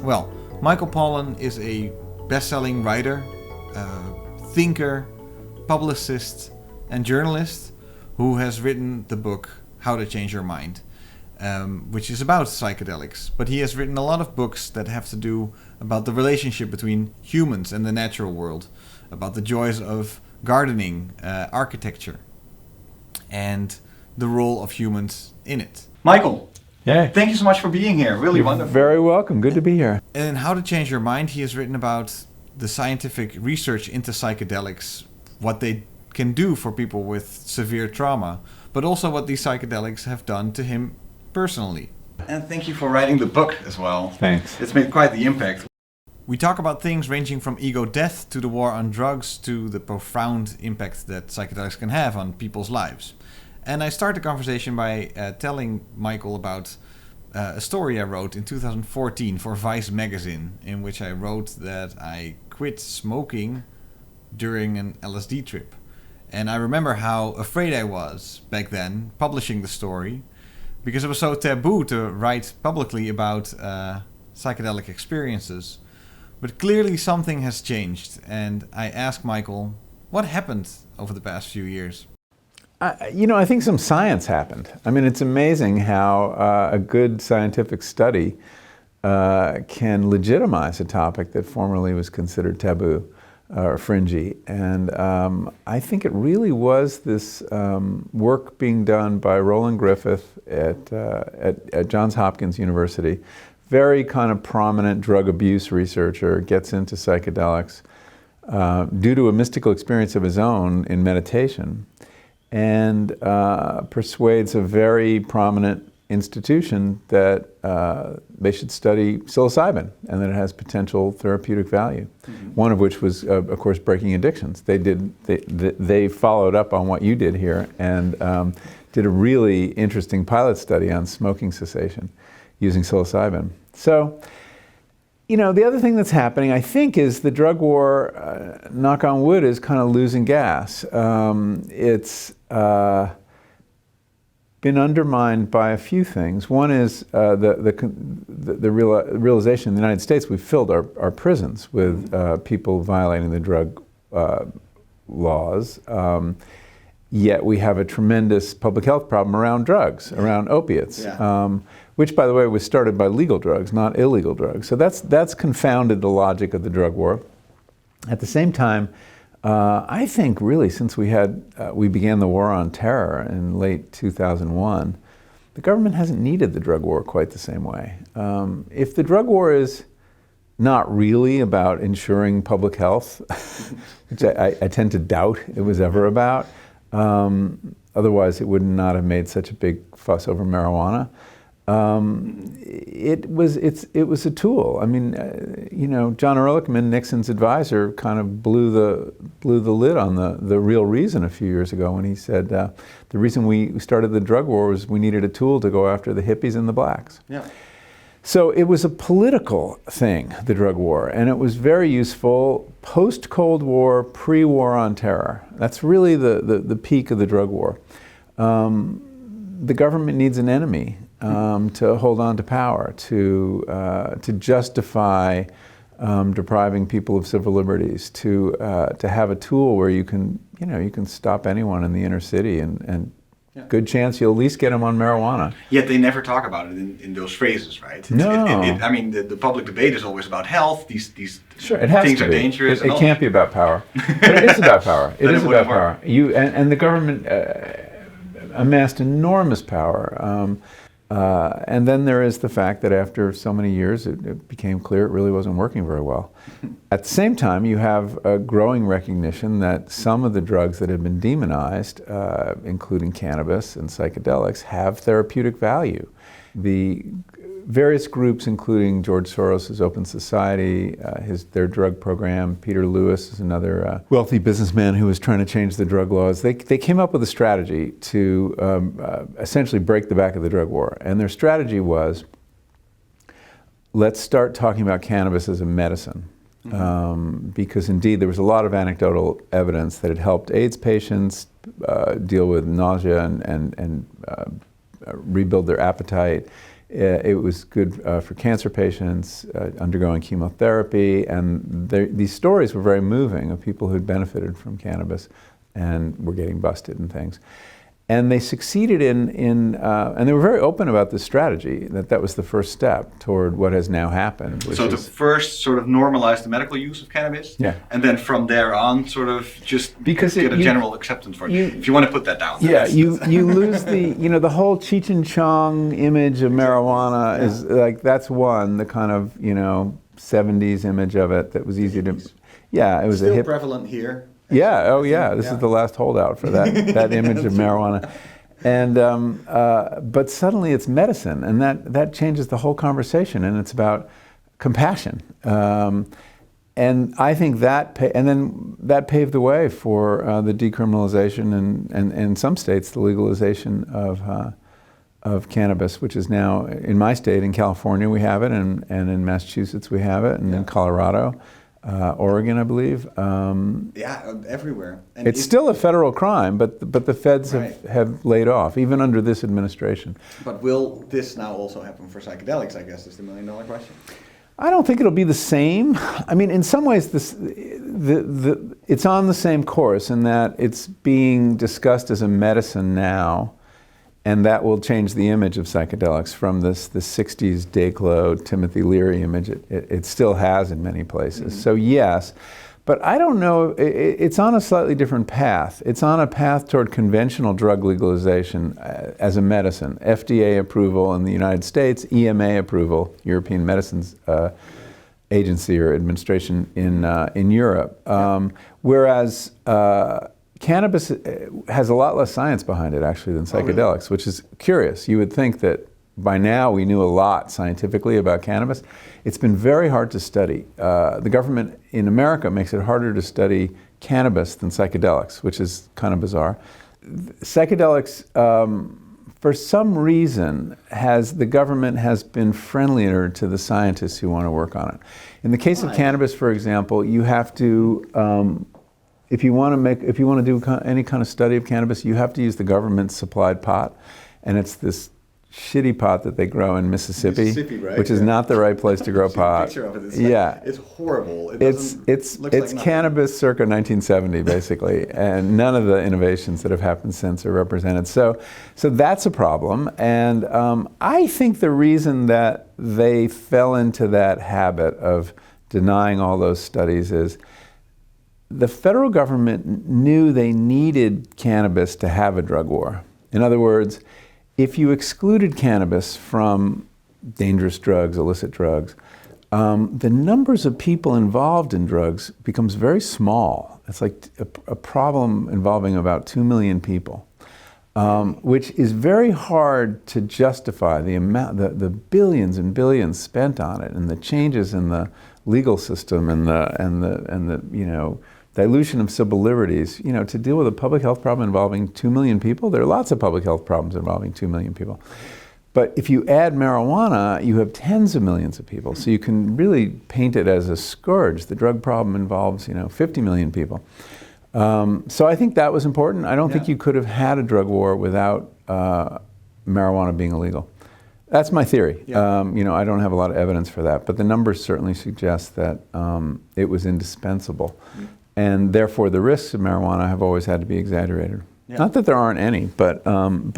Well, Michael Pollan is a best-selling writer, thinker, publicist, and journalist who has written the book How to Change Your Mind, which is about psychedelics. But he has written a lot of books that have to do about the relationship between humans and the natural world, about the joys of gardening, architecture, and the role of humans in it. Michael, thank you so much for being here. Really wonderful. Very welcome. Good to be here. And in How to Change Your Mind, he has written about the scientific research into psychedelics, what they can do for people with severe trauma, but also what these psychedelics have done to him personally. And thank you for writing the book as well. Thanks. It's made quite the impact. We talk about things ranging from ego death to the war on drugs to the profound impact that psychedelics can have on people's lives. And I start the conversation by telling Michael about a story I wrote in 2014 for Vice magazine, in which I wrote that I quit smoking during an LSD trip. And I remember how afraid I was back then publishing the story, because it was so taboo to write publicly about psychedelic experiences. But clearly something has changed, and I asked Michael, what happened over the past few years? I think some science happened. I mean, it's amazing how a good scientific study can legitimize a topic that formerly was considered taboo or fringy. And I think it really was this work being done by Roland Griffith at Johns Hopkins University, very kind of prominent drug abuse researcher, gets into psychedelics due to a mystical experience of his own in meditation, and persuades a very prominent institution that they should study psilocybin and that it has potential therapeutic value. Mm-hmm. One of which was, of course, breaking addictions. They followed up on what you did here and did a really interesting pilot study on smoking cessation using psilocybin. So, the other thing that's happening, I think, is the drug war, knock on wood, is kind of losing gas. It's been undermined by a few things. One is the realization in the United States we've filled our prisons with people violating the drug laws. Yet we have a tremendous public health problem around drugs, around opiates. Yeah. Which, by the way, was started by legal drugs, not illegal drugs. So that's confounded the logic of the drug war. At the same time, I think really since we began the war on terror in late 2001, the government hasn't needed the drug war quite the same way. If the drug war is not really about ensuring public health, which I tend to doubt it was ever about, otherwise it would not have made such a big fuss over marijuana. It was a tool. I mean, John Ehrlichman, Nixon's advisor, kind of blew the lid on the real reason a few years ago when he said the reason we started the drug war was we needed a tool to go after the hippies and the blacks. Yeah. So it was a political thing, the drug war, and it was very useful post-Cold War, pre-war on terror. That's really the peak of the drug war. The government needs an enemy to hold on to power, to justify depriving people of civil liberties, to have a tool where you can stop anyone in the inner city and yeah. Good chance you'll at least get them on marijuana. Yet they never talk about it in those phrases, right? No. I mean, the public debate is always about health. These sure, it has things to are be. dangerous. It can't be about power. But it is about power. It is about power. And the government amassed enormous power. And then there is the fact that after so many years, it became clear it really wasn't working very well. At the same time, you have a growing recognition that some of the drugs that have been demonized, including cannabis and psychedelics, have therapeutic value. The various groups, including George Soros' Open Society, their drug program, Peter Lewis is another wealthy businessman who was trying to change the drug laws. They came up with a strategy to essentially break the back of the drug war. And their strategy was, let's start talking about cannabis as a medicine. Because indeed there was a lot of anecdotal evidence that it helped AIDS patients deal with nausea and rebuild their appetite. It was good for cancer patients undergoing chemotherapy, and these stories were very moving of people who'd benefited from cannabis and were getting busted and things. And they succeeded and they were very open about this strategy, that was the first step toward what has now happened. So to first sort of normalize the medical use of cannabis, yeah. And then from there on sort of just get a general acceptance for it. If you want to put that down. Yeah, you lose the whole Cheech and Chong image of marijuana is like, that's one, the kind of, 70s image of it that was easy to, it was still a hip. Prevalent here. Yeah, oh yeah, this is the last holdout for that image of marijuana. And, but suddenly it's medicine, and that changes the whole conversation, and it's about compassion. And I think that paved the way for the decriminalization and in some states the legalization of cannabis, which is now, in my state, in California we have it, and in Massachusetts we have it, and in Colorado. Oregon, I believe. Everywhere. And it's still a federal crime, but the feds have laid off, even under this administration. But will this now also happen for psychedelics, I guess, is the million-dollar question. I don't think it'll be the same. I mean, in some ways, it's on the same course in that it's being discussed as a medicine now, and that will change the image of psychedelics from the 60s Dayglow, Timothy Leary image it still has in many places. Mm-hmm. So yes, but I don't know, it's on a slightly different path. It's on a path toward conventional drug legalization as a medicine. FDA approval in the United States, EMA approval, European Medicines Agency or Administration in Europe. Whereas cannabis has a lot less science behind it, actually, than psychedelics, which is curious. You would think that by now we knew a lot scientifically about cannabis. It's been very hard to study. The government in America makes it harder to study cannabis than psychedelics, which is kind of bizarre. Psychedelics, for some reason, the government has been friendlier to the scientists who want to work on it. In the case of cannabis, for example, you have to, if you want to do any kind of study of cannabis, you have to use the government supplied pot, and it's this shitty pot that they grow in Mississippi, right? Which is not the right place to grow pot. Picture of it. It's it's horrible. It's cannabis circa 1970, basically, and none of the innovations that have happened since are represented. So that's a problem, and I think the reason that they fell into that habit of denying all those studies is the federal government knew they needed cannabis to have a drug war. In other words, if you excluded cannabis from dangerous drugs, illicit drugs, the numbers of people involved in drugs becomes very small. It's like a problem involving about 2 million people, which is very hard to justify the amount, the billions and billions spent on it, and the changes in the legal system and the dilution of civil liberties, to deal with a public health problem involving 2 million people. There are lots of public health problems involving 2 million people. But if you add marijuana, you have tens of millions of people. So you can really paint it as a scourge. The drug problem involves, 50 million people. So I think that was important. I don't think you could have had a drug war without marijuana being illegal. That's my theory. I don't have a lot of evidence for that, but the numbers certainly suggest that it was indispensable. And therefore, the risks of marijuana have always had to be exaggerated. Yeah. Not that there aren't any, but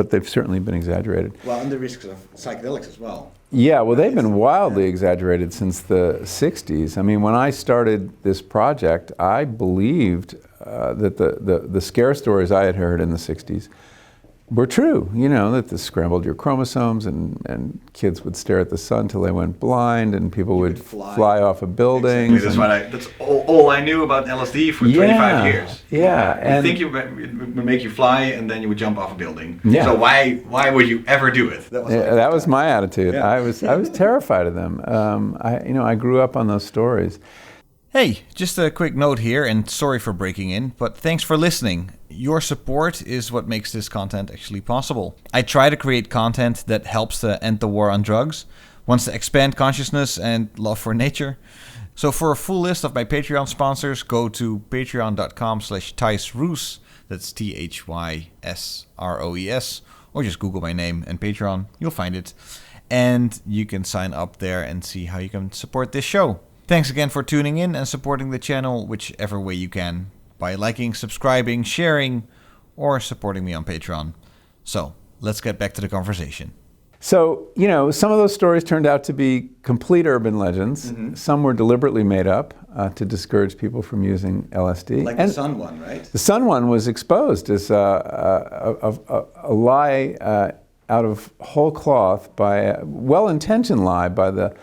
they've certainly been exaggerated. Well, and the risks of psychedelics as well. Yeah, well, they've been wildly exaggerated since the 60s. I mean, when I started this project, I believed that the scare stories I had heard in the 60s were true, that this scrambled your chromosomes and kids would stare at the sun till they went blind and people would fly off of buildings. Exactly. That's all I knew about LSD for 25 years. Yeah. I think it would make you fly and then you would jump off a building. Yeah. So why would you ever do it? That was my attitude. Yeah. I was terrified of them. I grew up on those stories. Hey, just a quick note here, and sorry for breaking in, but thanks for listening. Your support is what makes this content actually possible. I try to create content that helps to end the war on drugs, wants to expand consciousness and love for nature. So for a full list of my Patreon sponsors, go to patreon.com/ThijsRoes, that's THYSROES, or just Google my name and Patreon, you'll find it. and you can sign up there and see how you can support this show. Thanks again for tuning in and supporting the channel whichever way you can, by liking, subscribing, sharing, or supporting me on Patreon. So, let's get back to the conversation. So, some of those stories turned out to be complete urban legends. Mm-hmm. Some were deliberately made up to discourage people from using LSD. Like the Sun one, right? The Sun one was exposed as a lie out of whole cloth, by a well-intentioned lie by the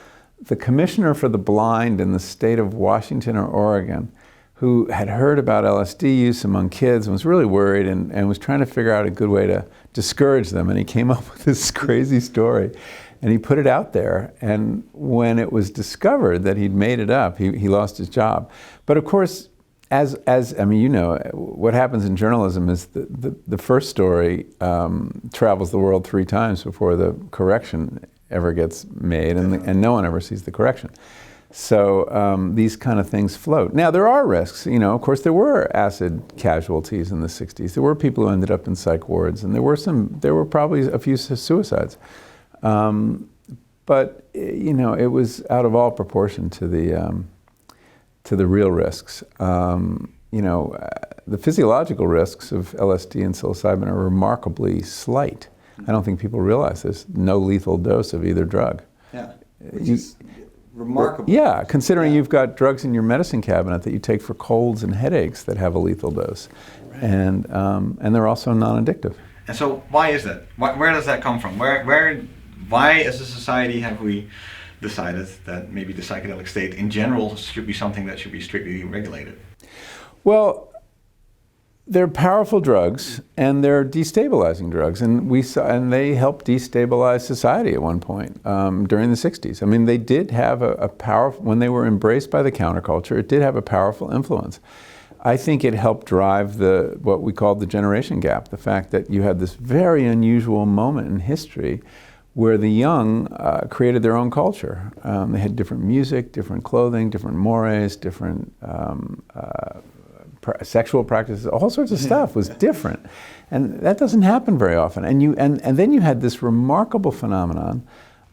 commissioner for the blind in the state of Washington or Oregon, who had heard about LSD use among kids and was really worried and was trying to figure out a good way to discourage them. And he came up with this crazy story and he put it out there. And when it was discovered that he'd made it up, he lost his job. But of course, as what happens in journalism is the first story travels the world 3 times before the correction ever gets made, and no one ever sees the correction. So these kind of things float. Now, there are risks. Of course, there were acid casualties in the 60s. There were people who ended up in psych wards, and there were probably a few suicides. But it was out of all proportion to the real risks. The physiological risks of LSD and psilocybin are remarkably slight. I don't think people realize there's no lethal dose of either drug. Yeah, which is remarkable. Yeah, considering you've got drugs in your medicine cabinet that you take for colds and headaches that have a lethal dose. Right. And they're also non-addictive. And so why is that? Where does that come from? Why as a society have we decided that maybe the psychedelic state in general should be something that should be strictly regulated? Well, they're powerful drugs, and they're destabilizing drugs, and they helped destabilize society at one point during the 60s. I mean, they did have a powerful, when they were embraced by the counterculture, it did have a powerful influence. I think it helped drive what we called the generation gap, the fact that you had this very unusual moment in history where the young created their own culture. They had different music, different clothing, different mores, different sexual practices, all sorts of stuff was different. And that doesn't happen very often. And then you had this remarkable phenomenon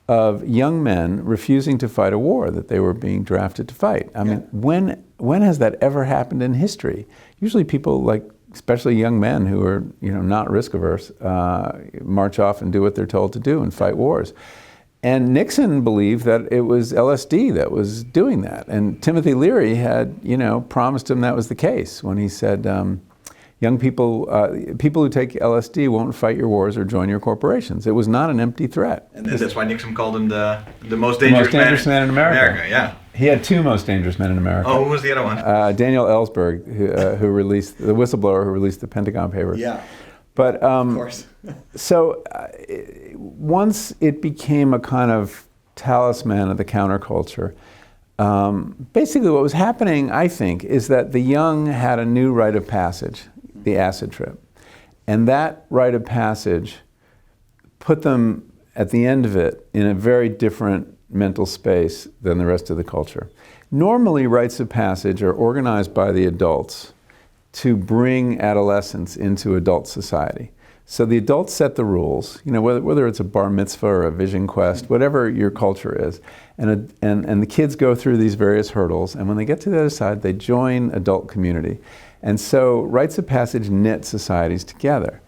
of young men refusing to fight a war that they were being drafted to fight. I mean, when has that ever happened in history? Usually people, especially young men who are not risk averse, march off and do what they're told to do and fight wars. And Nixon believed that it was LSD that was doing that. And Timothy Leary had, promised him that was the case when he said, young people, people who take LSD won't fight your wars or join your corporations. It was not an empty threat. And that's why Nixon called him the most dangerous man in America. Yeah. He had 2 most dangerous men in America. Oh, who was the other one? Daniel Ellsberg, who released, the whistleblower who released the Pentagon Papers. Yeah. But of course. So once it became a kind of talisman of the counterculture, basically what was happening, I think, is that the young had a new rite of passage, the acid trip. And that rite of passage put them, at the end of it, in a very different mental space than the rest of the culture. Normally, rites of passage are organized by the adults to bring adolescents into adult society. So the adults set the rules, whether it's a bar mitzvah or a vision quest, whatever your culture is, and the kids go through these various hurdles, and when they get to the other side, they join adult community. And so rites of passage knit societies together.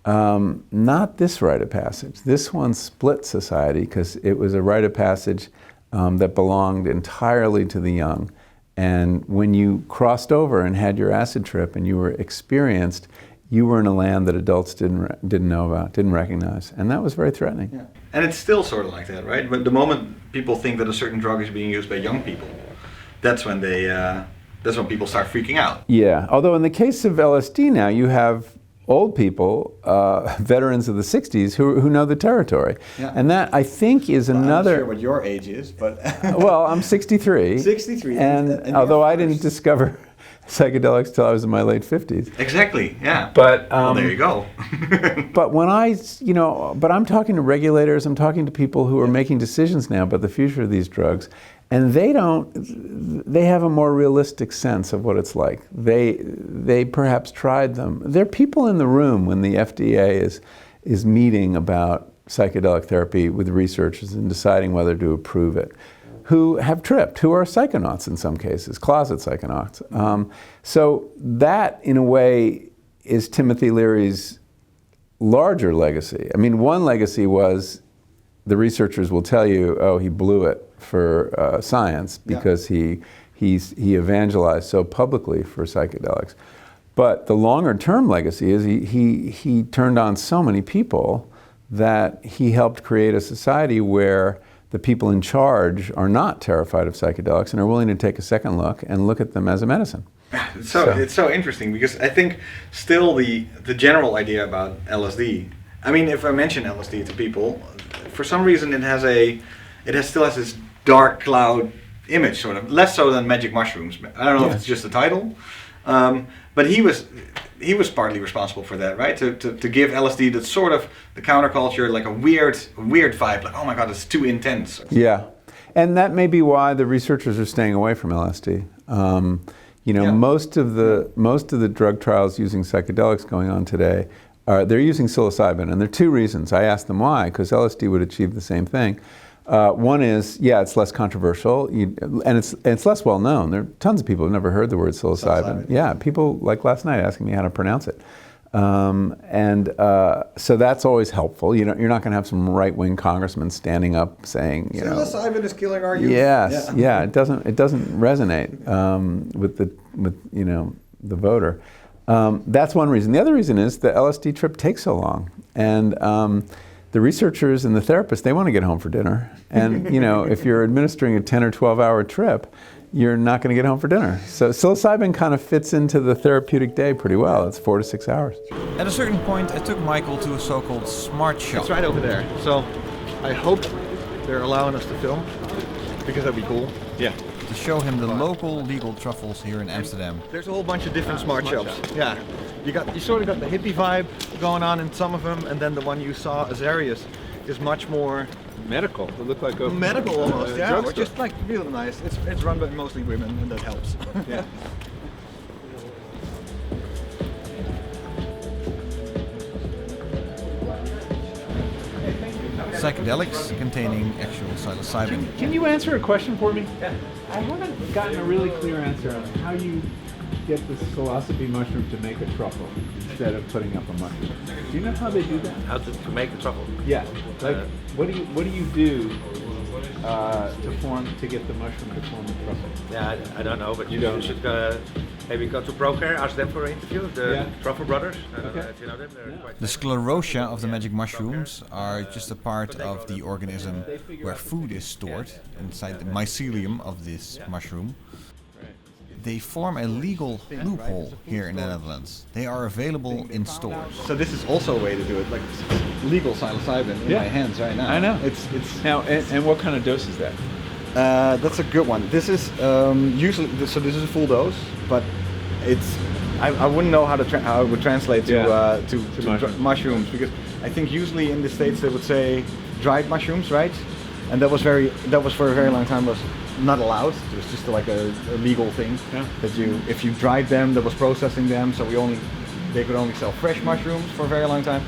Not this rite of passage. This one split society because it was a rite of passage that belonged entirely to the young. And when you crossed over and had your acid trip and you were experienced, you were in a land that adults didn't know about, didn't recognize. And that was very threatening. Yeah. And it's still sort of like that, right? But the moment people think that a certain drug is being used by young people, that's when people start freaking out. Yeah, although in the case of LSD now, you have old people, veterans of the 60s, who know the territory. Yeah. And that, I think, is another... I'm not sure what your age is, but... Well, I'm 63. 63. And although I didn't discover psychedelics till I was in my late 50s. Exactly, yeah. But well, there you go. But when but I'm talking to regulators, I'm talking to people who are making decisions now about the future of these drugs, and they have a more realistic sense of what it's like. They perhaps tried them. There are people in the room when the FDA is meeting about psychedelic therapy with researchers in deciding whether to approve it, who have tripped, who are psychonauts in some cases, closet psychonauts. So that, in a way, is Timothy Leary's larger legacy. I mean, one legacy was the researchers will tell you, oh, he blew it for science because he evangelized so publicly for psychedelics. But the longer term legacy is he turned on so many people that he helped create a society where the people in charge are not terrified of psychedelics and are willing to take a second look and look at them as a medicine. It's so interesting because I think still the general idea about LSD. I mean, if I mention LSD to people, for some reason it still has this dark cloud image, sort of less so than magic mushrooms. I don't know if it's just the title, but he was partly responsible for that, right? To give LSD that sort of the counterculture, like a weird vibe, like, oh my god, it's too intense. Yeah, and that may be why the researchers are staying away from LSD. Most of the drug trials using psychedelics going on today, they're using psilocybin, and there are two reasons. I asked them why, because LSD would achieve the same thing. One is, it's less controversial, and it's less well known. There are tons of people who've never heard the word psilocybin. Yeah, people like last night asking me how to pronounce it. So that's always helpful. You're not going to have some right-wing congressman standing up saying, psilocybin is killing our youth. Yes, it doesn't resonate with the voter. That's one reason. The other reason is the LSD trip takes so long, and the researchers and the therapists, they want to get home for dinner. And if you're administering a 10 or 12-hour trip, you're not going to get home for dinner. So psilocybin kind of fits into the therapeutic day pretty well. It's 4 to 6 hours. At a certain point, I took Michael to a so-called smart shop. It's right over there. So I hope they're allowing us to film, because that'd be cool. Yeah. To show him the local legal truffles here in Amsterdam. There's a whole bunch of different smart shops. Yeah. You sort of got the hippie vibe going on in some of them, and then the one you saw, Azarius, is much more Medical. It looked like a medical almost, yeah. drugstore. Or just like real nice. It's run by mostly women, and that helps. Yeah. Psychedelics containing actual psilocybin. Can you answer a question for me? Yeah. I haven't gotten a really clear answer on how you get the psilocybe mushroom to make a truffle instead of putting up a mushroom. Do you know how they do that? How to make a truffle? Yeah. Like, what do you do to get the mushroom to form a truffle? Yeah, I don't know, but you should maybe go to Procare, ask them for an interview. The Truffle brothers. I don't know if you know them. They're quite The sclerotia of the magic mushrooms are just a part of the organism where food is stored inside the mycelium of this mushroom. They form a legal loophole here in the Netherlands. They are available in stores. So this is also a way to do it, like legal psilocybin in my hands right now. I know. It's Now, and what kind of dose is that? That's a good one. This is usually this is a full dose, but it's I wouldn't know how it would translate to mushrooms, because I think usually in the States they would say dried mushrooms, right? And that was for a very long time was not allowed. It was just like a legal thing that if you dried them, there was processing them, so they could only sell fresh mushrooms for a very long time.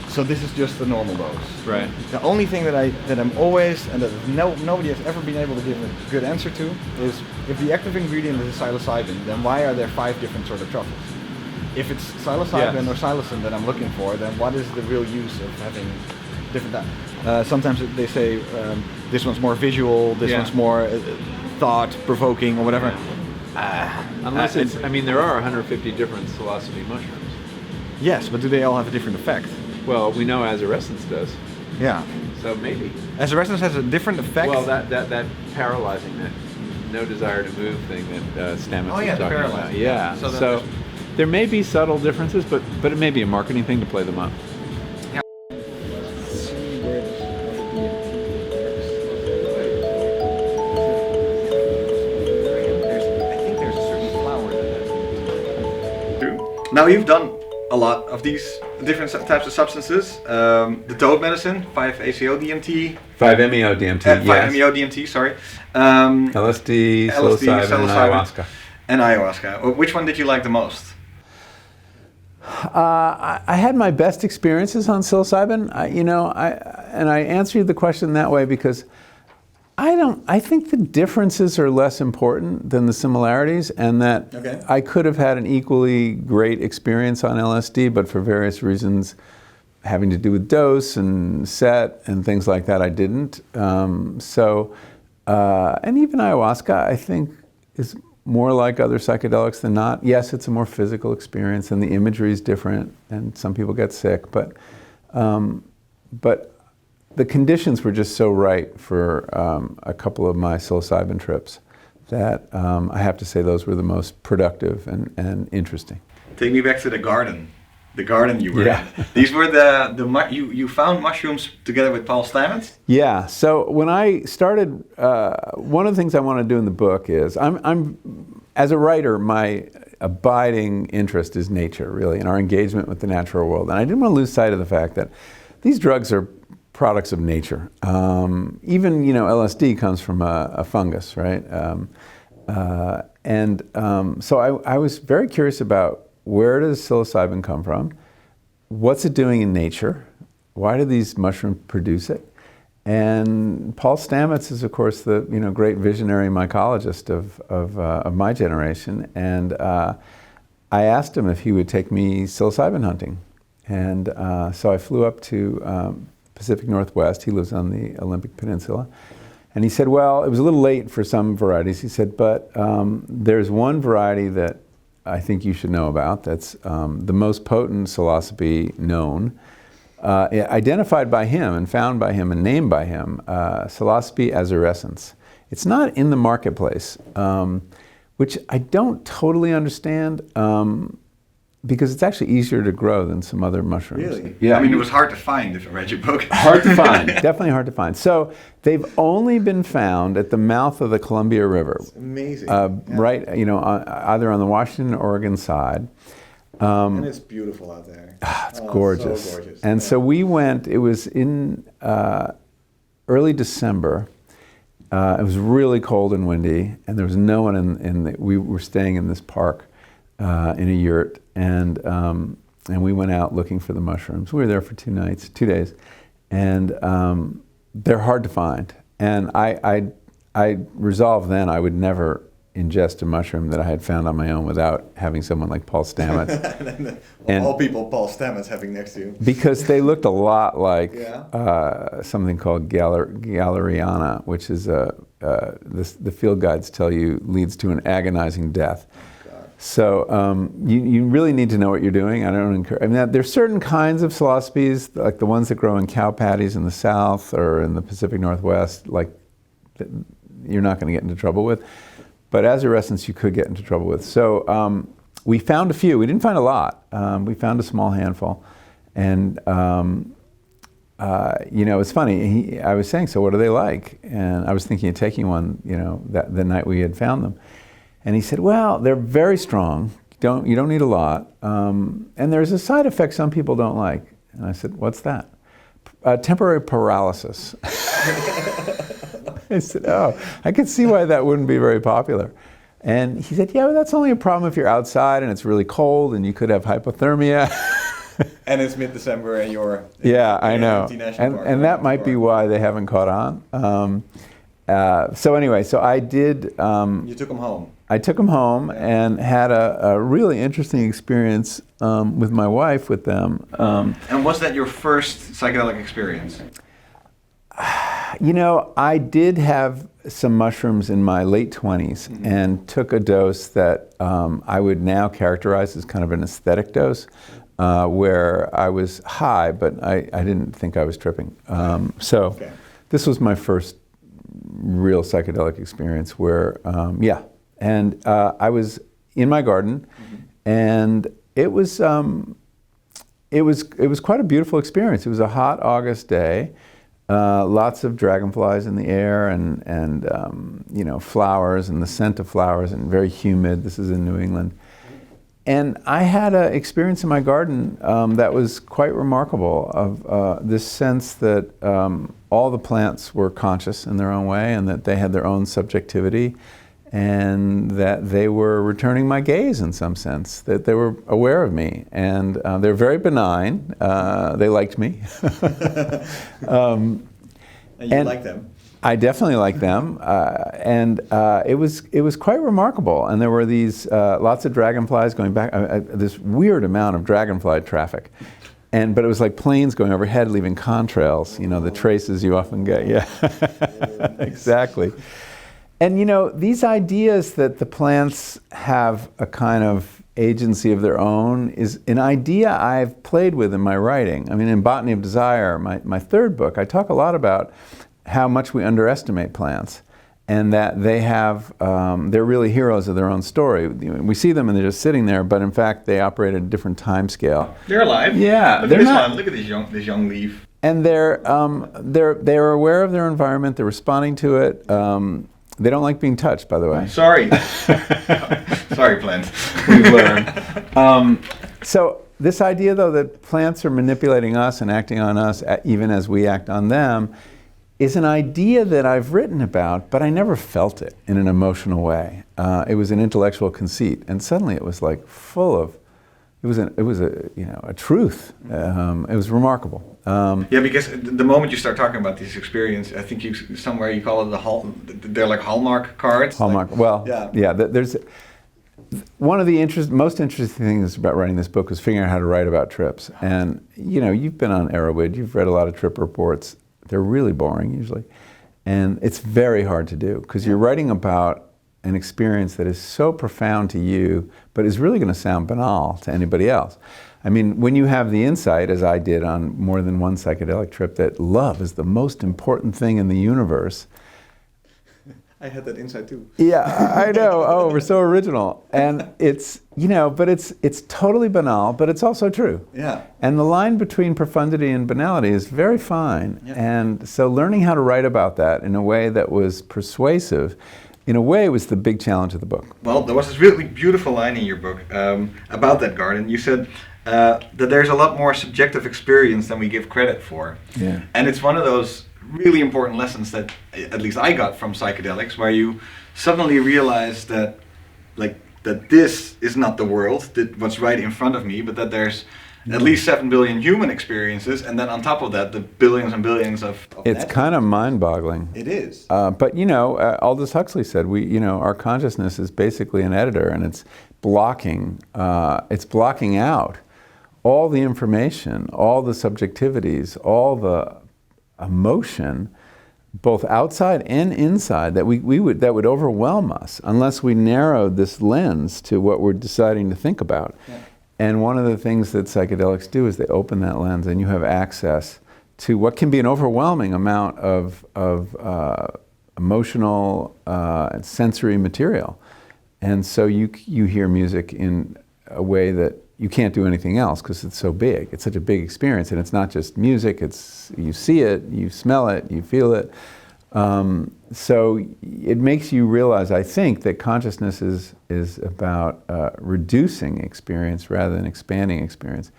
So this is just the normal dose. Right. The only thing that I'm always, and that nobody has ever been able to give a good answer to, is if the active ingredient is psilocybin, then why are there 5 different sort of truffles? If it's psilocybin or psilocin that I'm looking for, then what is the real use of having different? Sometimes they say this one's more visual, this one's more thought-provoking or whatever. Unless there are 150 different psilocybe mushrooms. Yes, but do they all have a different effect? Well, we know Azarescence does. Yeah. So maybe. Azarescence has a different effect. Well, that paralyzing, that no desire to move thing that Stamets was talking about. Yeah. So there may be subtle differences, but it may be a marketing thing to play them up. Now you've done a lot of these different types of substances. The toad medicine, 5-ACO-DMT. 5-MeO-DMT, yes. 5-MeO-DMT, sorry. LSD, psilocybin, and ayahuasca. And ayahuasca. Which one did you like the most? I had my best experiences on psilocybin. I answered the question that way because I think the differences are less important than the similarities, and that I could have had an equally great experience on LSD, but for various reasons having to do with dose and set and things like that, I didn't. And even ayahuasca, I think, is more like other psychedelics than not. Yes, it's a more physical experience, and the imagery is different, and some people get sick, but the conditions were just so right for a couple of my psilocybin trips that I have to say those were the most productive and interesting. Take me back to the garden you were in. These were you found mushrooms together with Paul Stamets? Yeah, so when I started, one of the things I want to do in the book is, I'm as a writer, my abiding interest is nature, really, and our engagement with the natural world. And I didn't want to lose sight of the fact that these drugs are products of nature. Even, LSD comes from a fungus, right? So I was very curious about, where does psilocybin come from? What's it doing in nature? Why do these mushrooms produce it? And Paul Stamets is, of course, the great visionary mycologist of my generation. And I asked him if he would take me psilocybin hunting. And so I flew up to Pacific Northwest. He lives on the Olympic Peninsula. And he said, well, it was a little late for some varieties. He said, but there's one variety that I think you should know about. That's the most potent psilocybe known, identified by him and found by him and named by him, psilocybe azurescens. It's not in the marketplace, which I don't totally understand, because it's actually easier to grow than some other mushrooms. Really? Yeah. I mean, it was hard to find if I read your book. Hard to find, definitely hard to find. So they've only been found at the mouth of the Columbia River. It's amazing. Right, either on the Washington, Oregon side. And it's beautiful out there. It's gorgeous. So gorgeous. And so we went, it was in early December. It was really cold and windy, and there was no one we were staying in this park in a yurt, and we went out looking for the mushrooms. We were there for 2 days, and they're hard to find. And I resolved then I would never ingest a mushroom that I had found on my own without having someone like Paul Stamets. And all people Paul Stamets having next to you. Because they looked a lot like something called Galeriana, which is the field guides tell you leads to an agonizing death. So you really need to know what you're doing. I mean, there's certain kinds of psilocybes, like the ones that grow in cow patties in the South or in the Pacific Northwest, like you're not going to get into trouble with. But azurescens you could get into trouble with. So we found a few. We didn't find a lot. We found a small handful. And it's funny. I was saying, so what are they like? And I was thinking of taking one, the night we had found them. And he said, well, they're very strong. You don't need a lot. And there's a side effect some people don't like. And I said, what's that? Temporary paralysis. I said, oh, I could see why that wouldn't be very popular. And he said, yeah, but that's only a problem if you're outside and it's really cold and you could have hypothermia. And it's mid-December and you're I know. And that might be why they haven't caught on. So anyway, so I did... you took them home. I took them home and had a really interesting experience with my wife with them. And was that your first psychedelic experience? I did have some mushrooms in my late 20s and took a dose that I would now characterize as kind of an aesthetic dose, where I was high, but I didn't think I was tripping. This was my first real psychedelic experience where, and I was in my garden, and it was quite a beautiful experience. It was a hot August day. Lots of dragonflies in the air and flowers and the scent of flowers, and very humid. This is in New England. And I had an experience in my garden that was quite remarkable, of this sense that all the plants were conscious in their own way and that they had their own subjectivity. and that they were returning my gaze in some sense, that they were aware of me, and they're very benign. They liked me. And you like them? I definitely like them, and it was quite remarkable. And there were these lots of dragonflies going back. This weird amount of dragonfly traffic, but it was like planes going overhead, leaving contrails. You know, the traces you often get. Yeah, exactly. And you know, these ideas that the plants have a kind of agency of their own is an idea I've played with in my writing. I mean, in Botany of Desire, my third book, I talk a lot about how much we underestimate plants, and that they have, they're really heroes of their own story. We see them and they're just sitting there, but in fact they operate at a different time scale. They're alive. Yeah, Look at this one. Look at this young leaf. And they're aware of their environment. They're responding to it. They don't like being touched, by the way. Sorry. Sorry, plant. We've learned. So this idea, though, that plants are manipulating us and acting on us even as we act on them is an idea that I've written about, but I never felt it in an emotional way. It was an intellectual conceit, and suddenly it was like full of, it was a truth. It was remarkable. Yeah, because the moment you start talking about this experience, I think somewhere you call it they're like Hallmark cards. Hallmark. Like, well, yeah. There's one of the most interesting things about writing this book was figuring out how to write about trips. And you know, you've been on Arrowwood, you've read a lot of trip reports. They're really boring usually, and it's very hard to do because you're writing about an experience that is so profound to you, but is really going to sound banal to anybody else. I mean, when you have the insight, as I did on more than one psychedelic trip, that love is the most important thing in the universe. I had that insight too. Yeah, I know. Oh, we're so original. And it's, you know, but it's totally banal, but it's also true. Yeah. And the line between profundity and banality is very fine. Yeah. And so learning how to write about that in a way that was persuasive, in a way, was the big challenge of the book. Well, there was this really beautiful line in your book about that garden. You said that there's a lot more subjective experience than we give credit for. Yeah. And it's one of those really important lessons that at least I got from psychedelics, where you suddenly realize that that this is not the world, that what's right in front of me, but that there's at least 7 billion human experiences, and then on top of that, the billions and billions of it's kind of mind-boggling. It is. But you know, Aldous Huxley said, our consciousness is basically an editor, and it's blocking out all the information, all the subjectivities, all the emotion, both outside and inside, that that would overwhelm us unless we narrowed this lens to what we're deciding to think about. Yeah. And one of the things that psychedelics do is they open that lens, and you have access to what can be an overwhelming amount of emotional and sensory material. And so you hear music in a way that you can't do anything else because it's so big. It's such a big experience, and it's not just music. It's you see it, you smell it, you feel it. So it makes you realize, I think, that consciousness is about reducing experience rather than expanding experience,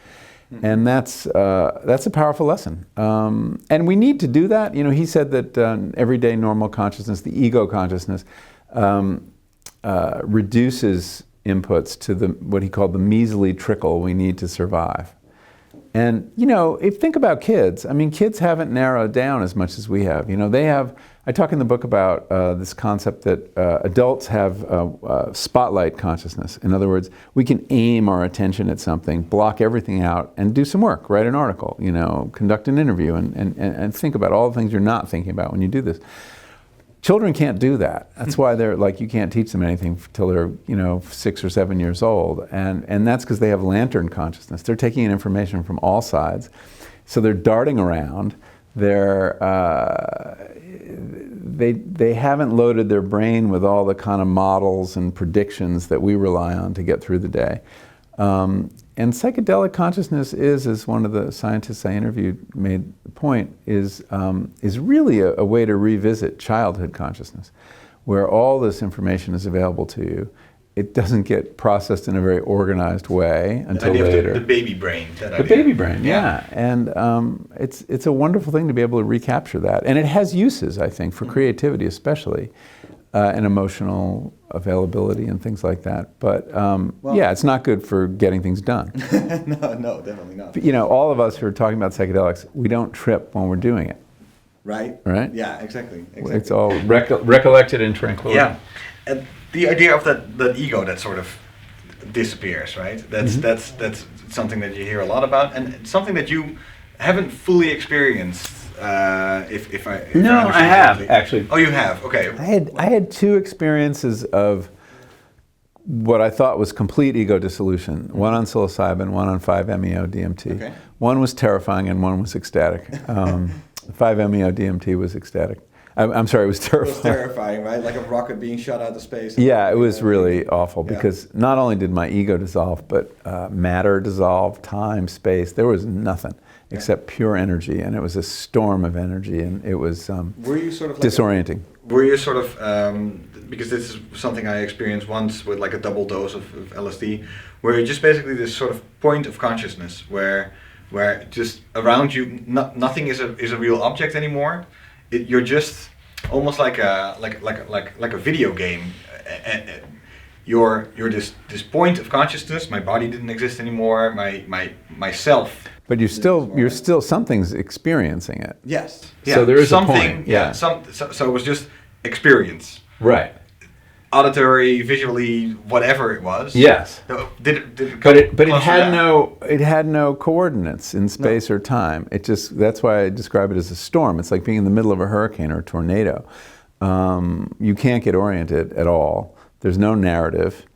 and that's a powerful lesson. And we need to do that. You know, he said that everyday normal consciousness, the ego consciousness, reduces inputs to what he called the measly trickle we need to survive. And you know, think about kids. I mean, kids haven't narrowed down as much as we have. You know, I talk in the book about this concept that adults have spotlight consciousness. In other words, we can aim our attention at something, block everything out, and do some work, write an article, you know, conduct an interview, and think about all the things you're not thinking about when you do this. Children can't do that. That's why they're like, you can't teach them anything till they're, 6 or 7 years old. And that's because they have lantern consciousness. They're taking in information from all sides. So they're darting around. They haven't loaded their brain with all the kind of models and predictions that we rely on to get through the day. And psychedelic consciousness is, as one of the scientists I interviewed made the point, is really a way to revisit childhood consciousness, where all this information is available to you. It doesn't get processed in a very organized way until later. The baby brain. The baby brain, yeah. And it's a wonderful thing to be able to recapture that. And it has uses, I think, for creativity especially, and emotional availability and things like that. But yeah, it's not good for getting things done. No, definitely not. But, you know, all of us who are talking about psychedelics, we don't trip when we're doing it. Right? Right? Yeah, exactly. It's all recollected in tranquility. Yeah. And the idea of that ego that sort of disappears, right? That's something that you hear a lot about, and something that you haven't fully experienced. If I have actually. Oh, you have. Okay. I had two experiences of what I thought was complete ego dissolution. One on psilocybin, one on 5-MeO-DMT. Okay. One was terrifying, and one was ecstatic. 5-MeO-DMT was ecstatic. I'm sorry, it was terrifying. It was terrifying, right? Like a rocket being shot out of space. Yeah, it was really awful because not only did my ego dissolve, but matter dissolved, time, space. There was nothing except pure energy, and it was a storm of energy, and it was were you sort of like disorienting. Were you sort of, because this is something I experienced once with like a double dose of LSD, where you're just basically this sort of point of consciousness where just around you, nothing is a real object anymore. You're just almost like a video game. You're this point of consciousness. My body didn't exist anymore. Myself. But you're still something's experiencing it. Yes. Yeah. So there is something. A point. Yeah. So it was just experience. Right. Auditory, visually, whatever it was. Yes. Did it but it had no coordinates in space or time. That's why I describe it as a storm. It's like being in the middle of a hurricane or a tornado. You can't get oriented at all. There's no narrative.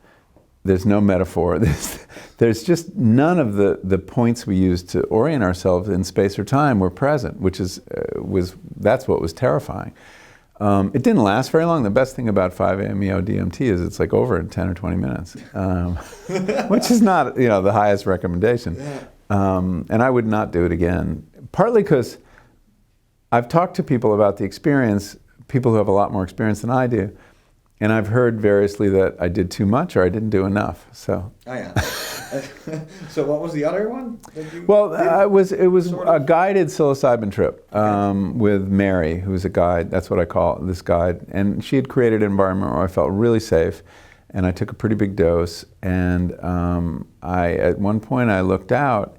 There's no metaphor. There's just none of the points we use to orient ourselves in space or time were present, which that's what was terrifying. It didn't last very long. The best thing about 5-MeO-DMT is it's like over in 10 or 20 minutes, which is not the highest recommendation. Yeah. And I would not do it again, partly because I've talked to people about the experience, people who have a lot more experience than I do, and I've heard variously that I did too much or I didn't do enough. So. Oh yeah. So what was the other one? Well, it was a guided psilocybin trip with Mary, who's a guide. That's what I call this guide. And she had created an environment where I felt really safe, and I took a pretty big dose. And at one point I looked out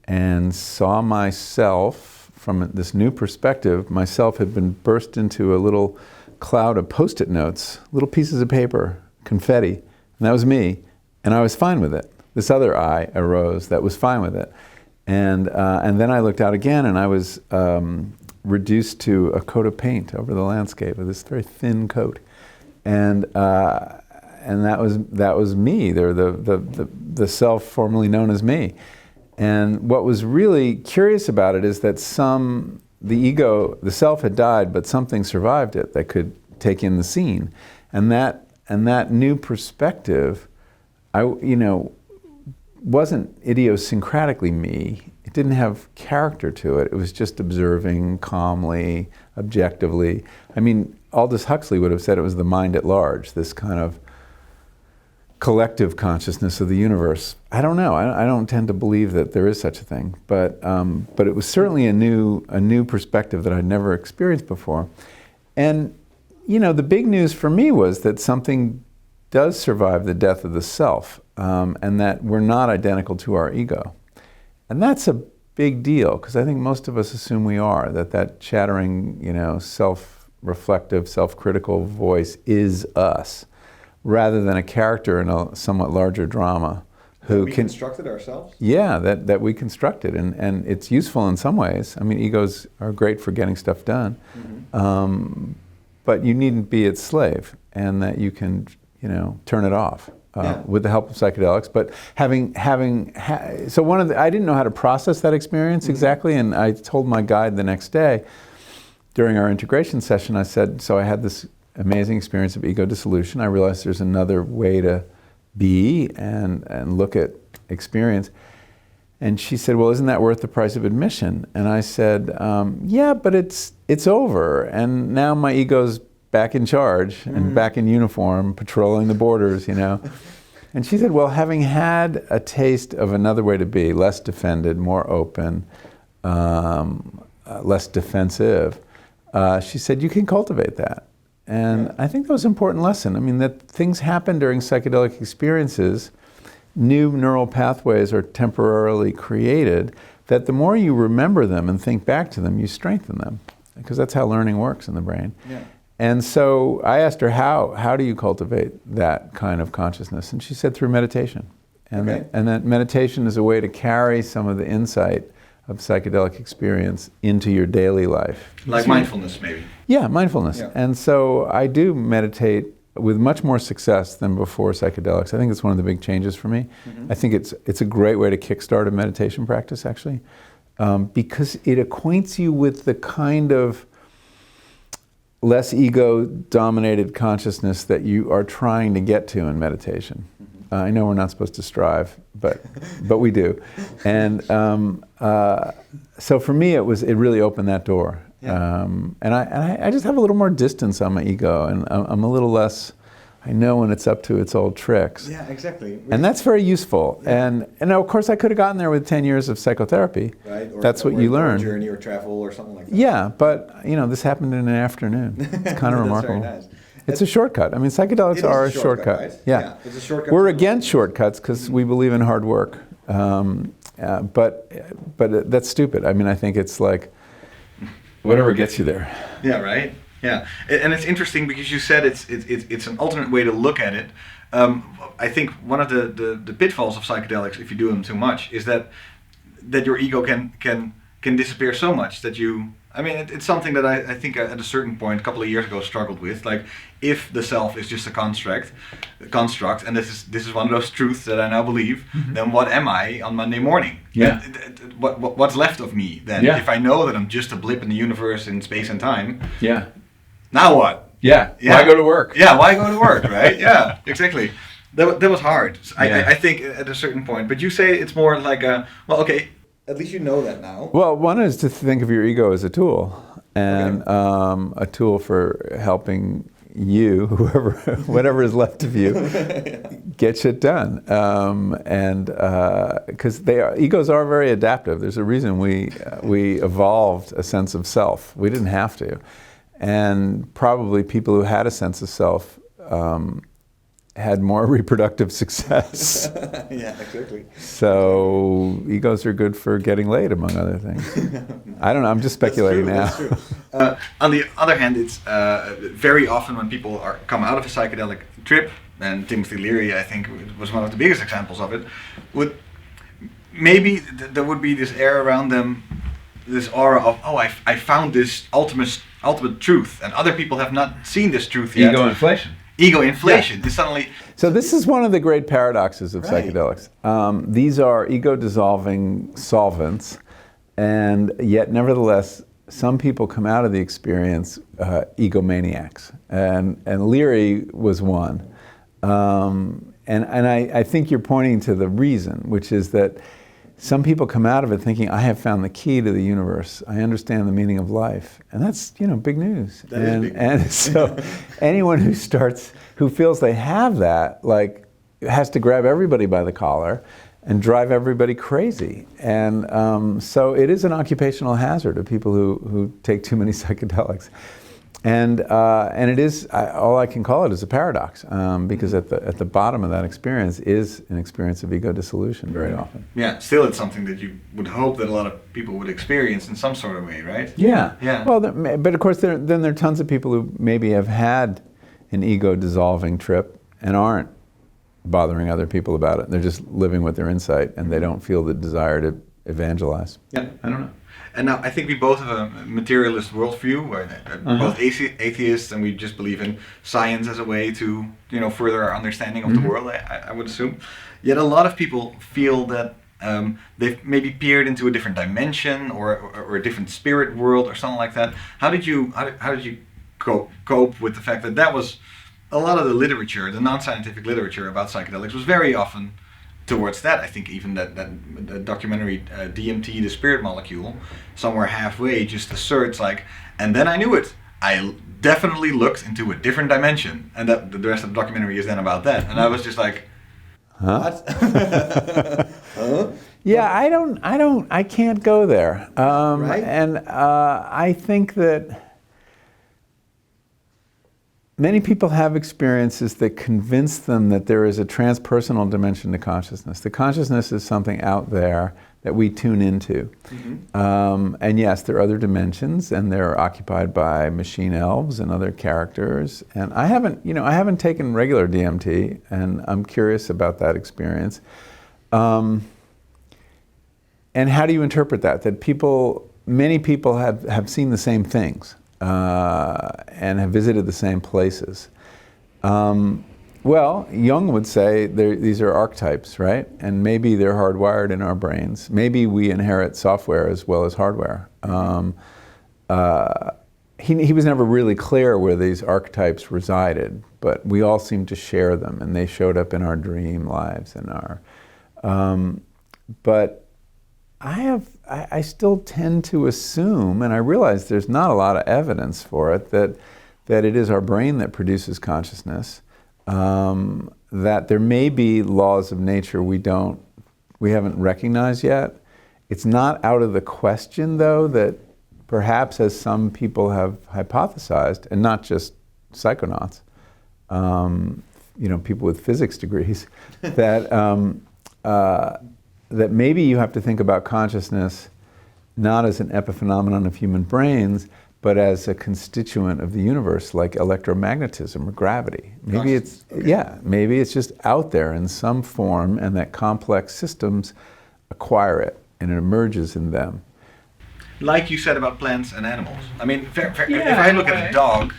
and saw myself from this new perspective. Myself had been burst into a little cloud of Post-it notes, little pieces of paper, confetti, and that was me. And I was fine with it. This other I arose that was fine with it. And then I looked out again, and I was reduced to a coat of paint over the landscape, of this very thin coat. And that was me, the self formerly known as me. And what was really curious about it is that the ego, the self had died, but something survived it that could take in the scene. And that new perspective, wasn't idiosyncratically me. It didn't have character to it. It was just observing calmly, objectively. I mean, Aldous Huxley would have said it was the mind at large, this kind of collective consciousness of the universe. I don't know. I don't tend to believe that there is such a thing, but it was certainly a new perspective that I'd never experienced before. And the big news for me was that something does survive the death of the self, and that we're not identical to our ego. And that's a big deal, because I think most of us assume we are, that chattering, self-reflective, self-critical voice is us, rather than a character in a somewhat larger drama who we constructed ourselves? Yeah, that we constructed, and it's useful in some ways. I mean, egos are great for getting stuff done, but you needn't be its slave, and that you can turn it off with the help of psychedelics. But I didn't know how to process that experience exactly, and I told my guide the next day during our integration session, I said, so I had this amazing experience of ego dissolution. I realized there's another way to be and look at experience. And she said, well, isn't that worth the price of admission? And I said, yeah, but it's over. And now my ego's back in charge and back in uniform, patrolling the borders, And she said, well, having had a taste of another way to be, less defended, more open, less defensive, she said, you can cultivate that. And I think that was an important lesson. I mean, that things happen during psychedelic experiences, new neural pathways are temporarily created, that the more you remember them and think back to them, you strengthen them, because that's how learning works in the brain. Yeah. And so I asked her, how do you cultivate that kind of consciousness? And she said, through meditation. And, that meditation is a way to carry some of the insight of psychedelic experience into your daily life. Like mindfulness, maybe. Yeah, mindfulness. Yeah. And so I do meditate with much more success than before psychedelics. I think it's one of the big changes for me. I think it's a great way to kickstart a meditation practice, actually, because it acquaints you with the kind of less ego-dominated consciousness that you are trying to get to in meditation. I know we're not supposed to strive, but we do. And so for me, it really opened that door. Yeah. And I just have a little more distance on my ego, and I'm a little less, I know when it's up to its old tricks. Yeah, exactly. And that's very useful. Yeah. And of course I could have gotten there with 10 years of psychotherapy. Right. Or, that's what you learn. Journey or travel or something like that. Yeah, but this happened in an afternoon. It's kind of remarkable. Very nice. It's a shortcut. I mean, psychedelics are a shortcut. Right? Yeah. It's a shortcut. We're against shortcuts because we believe in hard work. But that's stupid. I mean, I think it's like, whatever gets you there. Yeah, right. Yeah, and it's interesting because you said it's an alternate way to look at it. I think one of the pitfalls of psychedelics, if you do them too much, is that your ego can disappear so much that you. I mean, it's something that I think at a certain point, a couple of years ago, struggled with. Like, if the self is just a construct, and this is one of those truths that I now believe, then what am I on Monday morning? Yeah. What's left of me then? Yeah. If I know that I'm just a blip in the universe in space and time, Yeah. now what? Yeah. Yeah. Why go to work? Yeah, why go to work, right? Yeah, exactly. That was hard. Yeah. I think at a certain point. But you say it's more like okay. At least you know that now. Well, one is to think of your ego as a tool, and a tool for helping you, whatever is left of you, get shit done. And because egos are very adaptive. There's a reason we evolved a sense of self. We didn't have to, and probably people who had a sense of self had more reproductive success. Yeah, exactly. So egos are good for getting laid, among other things. I don't know, I'm just speculating now. That's true. On the other hand, it's very often when people come out of a psychedelic trip, and Timothy Leary, I think, was one of the biggest examples of it, there would be this air around them, this aura of, I found this ultimate truth, and other people have not seen this truth yet. Ego inflation. Ego inflation. This suddenly. So this is one of the great paradoxes of Right. psychedelics. These are ego-dissolving solvents, and yet nevertheless, some people come out of the experience egomaniacs, and Leary was one. And I think you're pointing to the reason, which is that some people come out of it thinking, I have found the key to the universe. I understand the meaning of life. And that's, big news. That is big news. And so anyone who feels they have that, has to grab everybody by the collar and drive everybody crazy. And so it is an occupational hazard of people who take too many psychedelics. And it is, all I can call it is a paradox, because at the bottom of that experience is an experience of ego dissolution very often. Yeah, still it's something that you would hope that a lot of people would experience in some sort of way, right? Yeah. Yeah. Well, but of course, then there are tons of people who maybe have had an ego-dissolving trip and aren't bothering other people about it. They're just living with their insight, and they don't feel the desire to evangelize. Yeah, I don't know. And now I think we both have a materialist worldview, where we're both atheists, and we just believe in science as a way to, further our understanding of the world. I would assume. Yet a lot of people feel that they've maybe peered into a different dimension or a different spirit world or something like that. How did you cope with the fact that was a lot of the literature, the non-scientific literature about psychedelics was very often towards that? I think even that documentary DMT, the spirit molecule, somewhere halfway just asserts and then I knew it. I definitely looked into a different dimension, and that the rest of the documentary is then about that. And I was just like, What? Huh? Yeah, I can't go there. Right. And I think that Many people have experiences that convince them that there is a transpersonal dimension to consciousness. The consciousness is something out there that we tune into. And yes, there are other dimensions, and they're occupied by machine elves and other characters. And I haven't taken regular DMT, and I'm curious about that experience. And how do you interpret that? That many people have seen the same things. And have visited the same places. Well, Jung would say these are archetypes, right? And maybe they're hardwired in our brains. Maybe we inherit software as well as hardware. He was never really clear where these archetypes resided, but we all seem to share them, and they showed up in our dream lives and our. But I still tend to assume, and I realize there's not a lot of evidence for it, that it is our brain that produces consciousness, that there may be laws of nature we haven't recognized yet. It's not out of the question, though, that perhaps, as some people have hypothesized, and not just psychonauts, people with physics degrees, that maybe you have to think about consciousness not as an epiphenomenon of human brains, but as a constituent of the universe, like electromagnetism or gravity. Maybe maybe it's just out there in some form, and that complex systems acquire it, and it emerges in them. Like you said about plants and animals. I mean, if I look at a dog,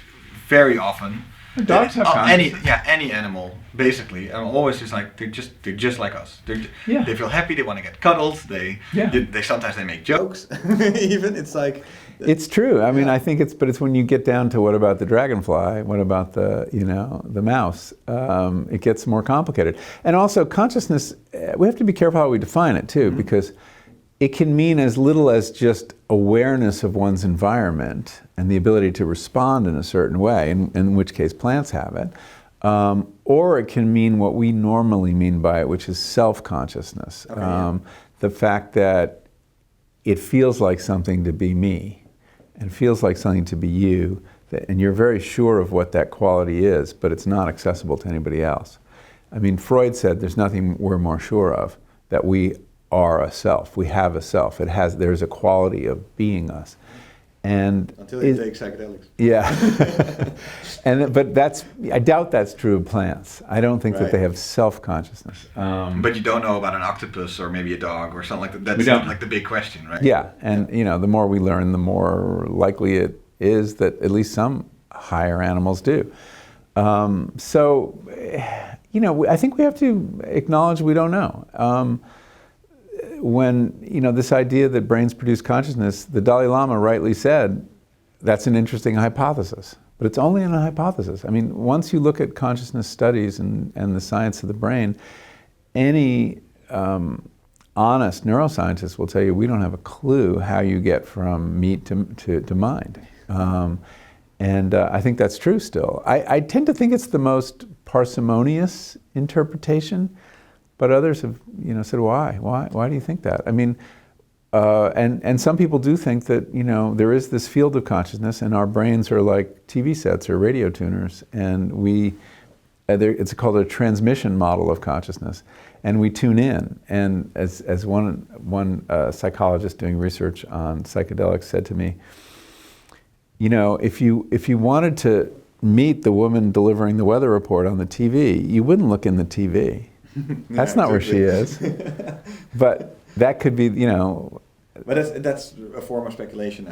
very often, dogs have consciousness. Any animal, basically. I'm always just like, they're just like us. They feel happy, they want to get cuddled, they sometimes they make jokes. Even it's like it's true. I mean, I think it's when you get down to what about the dragonfly, what about the mouse, it gets more complicated. And also consciousness, we have to be careful how we define it too, because it can mean as little as just awareness of one's environment and the ability to respond in a certain way, in which case plants have it, or it can mean what we normally mean by it, which is self-consciousness. The fact that it feels like something to be me, and feels like something to be you, and you're very sure of what that quality is, but it's not accessible to anybody else. I mean, Freud said there's nothing we're more sure of, that we are a self. We have a self. There's a quality of being us. And until you take psychedelics. Yeah. But I doubt that's true of plants. I don't think that they have self-consciousness. But you don't know about an octopus or maybe a dog or something like that. That's like the big question, right? Yeah, and the more we learn, the more likely it is that at least some higher animals do. So, I think we have to acknowledge we don't know. When, this idea that brains produce consciousness, the Dalai Lama rightly said, that's an interesting hypothesis. But it's only a hypothesis. I mean, once you look at consciousness studies and the science of the brain, any honest neuroscientist will tell you we don't have a clue how you get from meat to mind. And I think that's true still. I tend to think it's the most parsimonious interpretation. But others have, said, why? Why do you think that? I mean, and some people do think that, there is this field of consciousness, and our brains are like TV sets or radio tuners, and it's called a transmission model of consciousness, and we tune in. And as one psychologist doing research on psychedelics said to me, if you wanted to meet the woman delivering the weather report on the TV, you wouldn't look in the TV. That's not where she is. But that could be, But that's a form of speculation,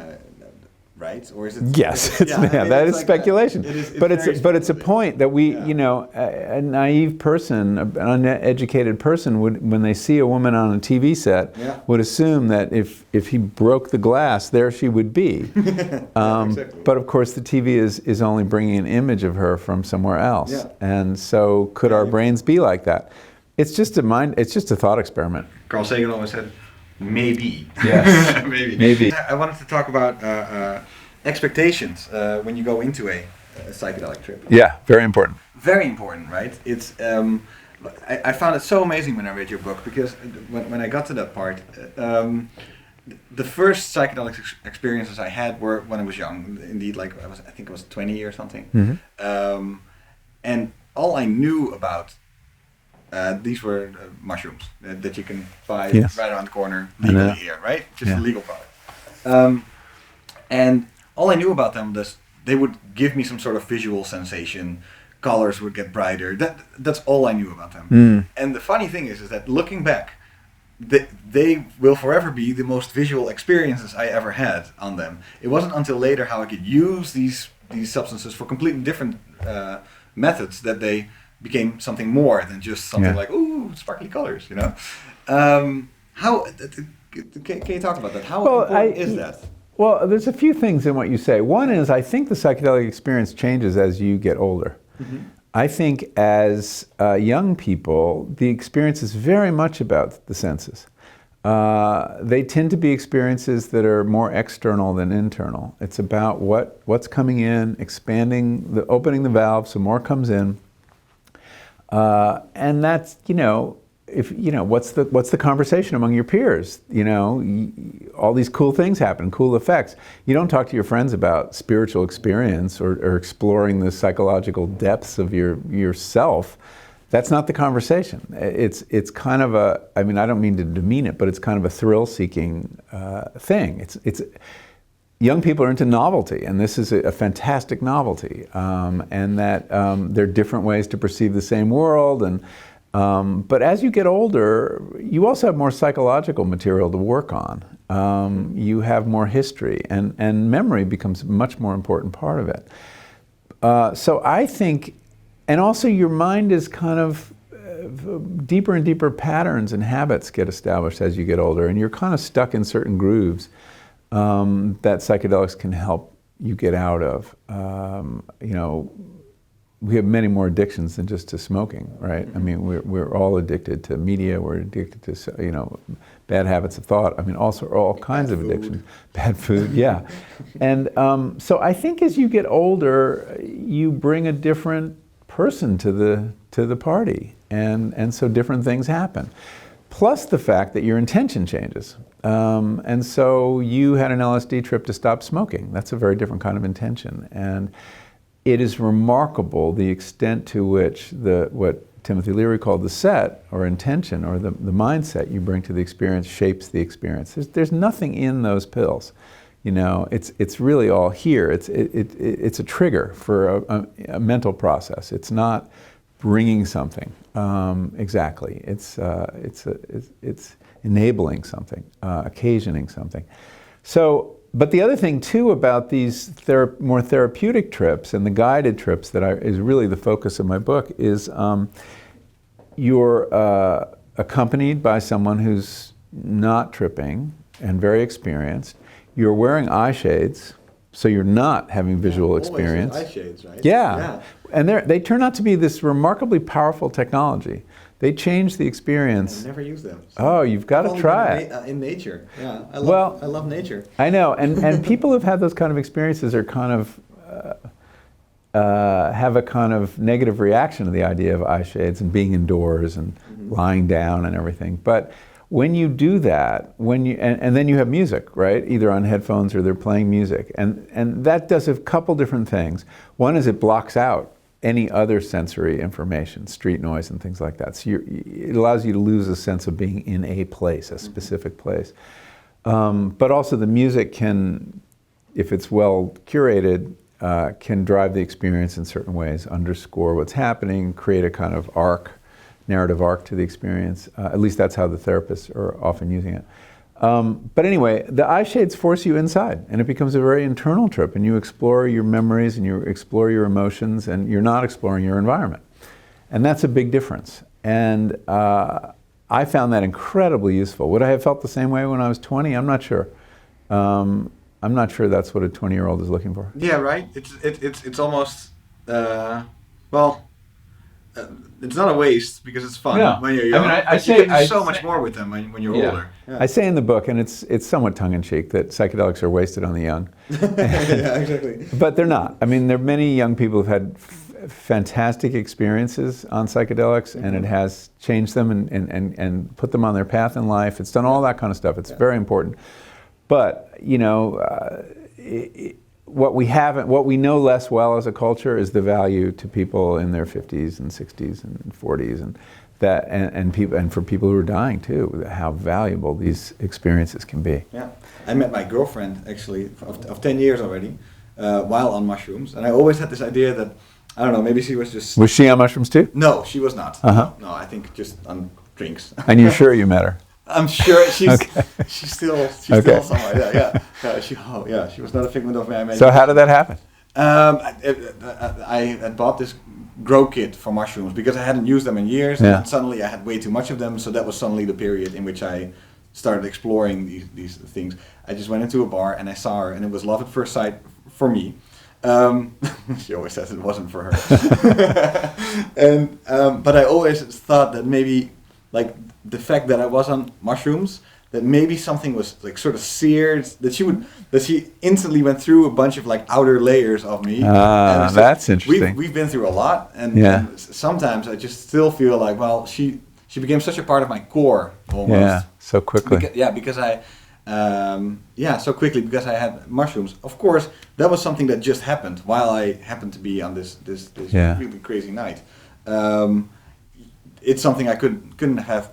right? Or is it? Yes, that is speculation. But it's a point that we, a naive person, an uneducated person would, when they see a woman on a TV set, would assume that if he broke the glass, there she would be. Exactly. But of course, the TV is only bringing an image of her from somewhere else. Yeah. And so, could our brains be like that? It's just a thought experiment. Carl Sagan always said, maybe. Yes. Maybe. I wanted to talk about expectations when you go into a psychedelic trip. Yeah, very important. Very important, right? It's I found it so amazing when I read your book, because when I got to that part, the first psychedelic experiences I had were when I was young. Indeed, like I think I was 20 or something. Mm-hmm. And all I knew about these were mushrooms that you can buy right around the corner legally here, right? Just a legal product. And all I knew about them was they would give me some sort of visual sensation. Colors would get brighter. That's all I knew about them. And the funny thing is that looking back, they will forever be the most visual experiences I ever had on them. It wasn't until later how I could use these substances for completely different methods that they became something more than just something like, ooh, sparkly colors, you know? How can you talk about that? How important is that? Well, there's a few things in what you say. One is I think the psychedelic experience changes as you get older. I think as young people, the experience is very much about the senses. They tend to be experiences that are more external than internal. It's about what's coming in, expanding, opening the valve so more comes in. And that's, what's the conversation among your peers? All these cool things happen, cool effects. You don't talk to your friends about spiritual experience or exploring the psychological depths of yourself. That's not the conversation. It's kind of I don't mean to demean it, but it's kind of a thrill-seeking thing. It's young people are into novelty, and this is a fantastic novelty, and that there are different ways to perceive the same world. But as you get older, you also have more psychological material to work on. You have more history, and memory becomes a much more important part of it. So I think, and also your mind is kind of, deeper and deeper patterns and habits get established as you get older, and you're kind of stuck in certain grooves that psychedelics can help you get out of. We have many more addictions than just to smoking, right? I mean, we're all addicted to media. We're addicted to, bad habits of thought. I mean, also all kinds of addictions. Bad food, yeah. And so I think as you get older, you bring a different person to the party, and so different things happen. Plus the fact that your intention changes. And so you had an LSD trip to stop smoking. That's a very different kind of intention. And it is remarkable the extent to which what Timothy Leary called the set or intention or the mindset you bring to the experience shapes the experience. There's nothing in those pills. It's really all here. It's a trigger for a mental process. It's not bringing something exactly. It's enabling something, occasioning something. So. But the other thing too about these more therapeutic trips and the guided trips that is really the focus of my book is you're accompanied by someone who's not tripping and very experienced. You're wearing eye shades, so you're not having visual experience. Eye shades, right? Yeah. And they turn out to be this remarkably powerful technology. They change the experience. I've never used them. So oh, you've got to try it. In nature, yeah. I love nature. I know, and people who've had those kind of experiences are kind of have a kind of negative reaction to the idea of eye shades and being indoors and lying down and everything. But when you do that, and then you have music, right? Either on headphones or they're playing music, and that does a couple different things. One is it blocks out any other sensory information, street noise and things like that. So it allows you to lose a sense of being in a place, a specific place. But also the music can, if it's well curated, can drive the experience in certain ways, underscore what's happening, create a kind of narrative arc to the experience. At least that's how the therapists are often using it. But anyway, the eye shades force you inside, and it becomes a very internal trip, and you explore your memories and you explore your emotions, and you're not exploring your environment. And that's a big difference. And I found that incredibly useful. Would I have felt the same way when I was 20? I'm not sure. I'm not sure that's what a 20-year-old is looking for. Yeah, right. It's almost it's not a waste because it's fun when you're young. I say, you can do so much more with them when you're older. Yeah. I say in the book, and it's somewhat tongue-in-cheek, that psychedelics are wasted on the young. Yeah, exactly. But they're not. I mean, there are many young people who've had fantastic experiences on psychedelics, and it has changed them and put them on their path in life. It's done all that kind of stuff. It's very important. But what we know less well as a culture is the value to people in their 50s and 60s and 40s, and for people who are dying too, how valuable these experiences can be. Yeah, I met my girlfriend actually of 10 years already while on mushrooms, and I always had this idea that, I don't know, maybe she was just... Was she on mushrooms too? No, she was not. Uh-huh. No, I think just on drinks. And you're sure you met her? I'm sure she's Okay. she's still Okay. somewhere. Yeah. She was not a figment of my imagination. So how did that happen? I had bought this grow kit for mushrooms because I hadn't used them in years, Yeah. and suddenly I had way too much of them. So that was suddenly the period in which I started exploring these things. I just went into a bar and I saw her, and it was love at first sight for me. She always says it wasn't for her. But I always thought that maybe, like, the fact that I was on mushrooms, that maybe something was like sort of seared, that she instantly went through a bunch of like outer layers of me. And That's interesting. We've been through a lot, and sometimes I just still feel like, well, she became such a part of my core almost. Yeah, so quickly. So quickly because I had mushrooms. Of course, that was something that just happened while I happened to be on this really crazy night. It's something I couldn't have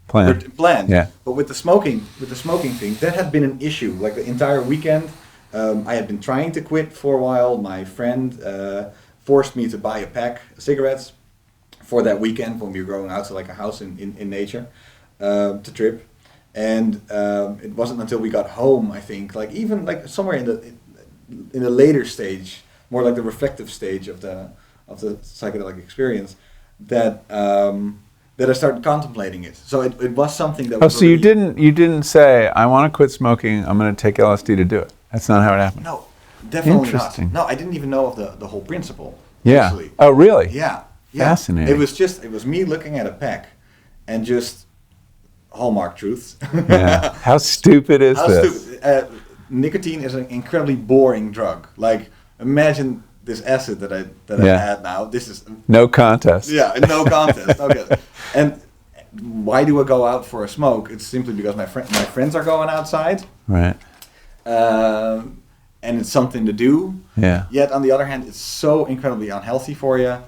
planned. Yeah. But with the smoking thing, that had been an issue. Like the entire weekend, I had been trying to quit for a while. My friend forced me to buy a pack of cigarettes for that weekend when we were going out to like a house in nature to trip. And it wasn't until we got home, I think, like even like somewhere in the later stage, more like the reflective stage of the psychedelic experience, that I started contemplating it. So it was something that was so you didn't say, I want to quit smoking, I'm going to take LSD to do it. That's not how it happened. No, definitely Interesting. not. No, I didn't even know of the whole principle. Yeah. Actually. Oh, really? Yeah. Fascinating. It was me looking at a pack and just hallmark truths. Yeah. How stupid is this? Stupid. Nicotine is an incredibly boring drug. Like, imagine this acid that I had now. This is no contest. Yeah, no contest. Okay. And why do I go out for a smoke? It's simply because my friends are going outside. Right. And it's something to do. Yeah. Yet on the other hand, it's so incredibly unhealthy for you.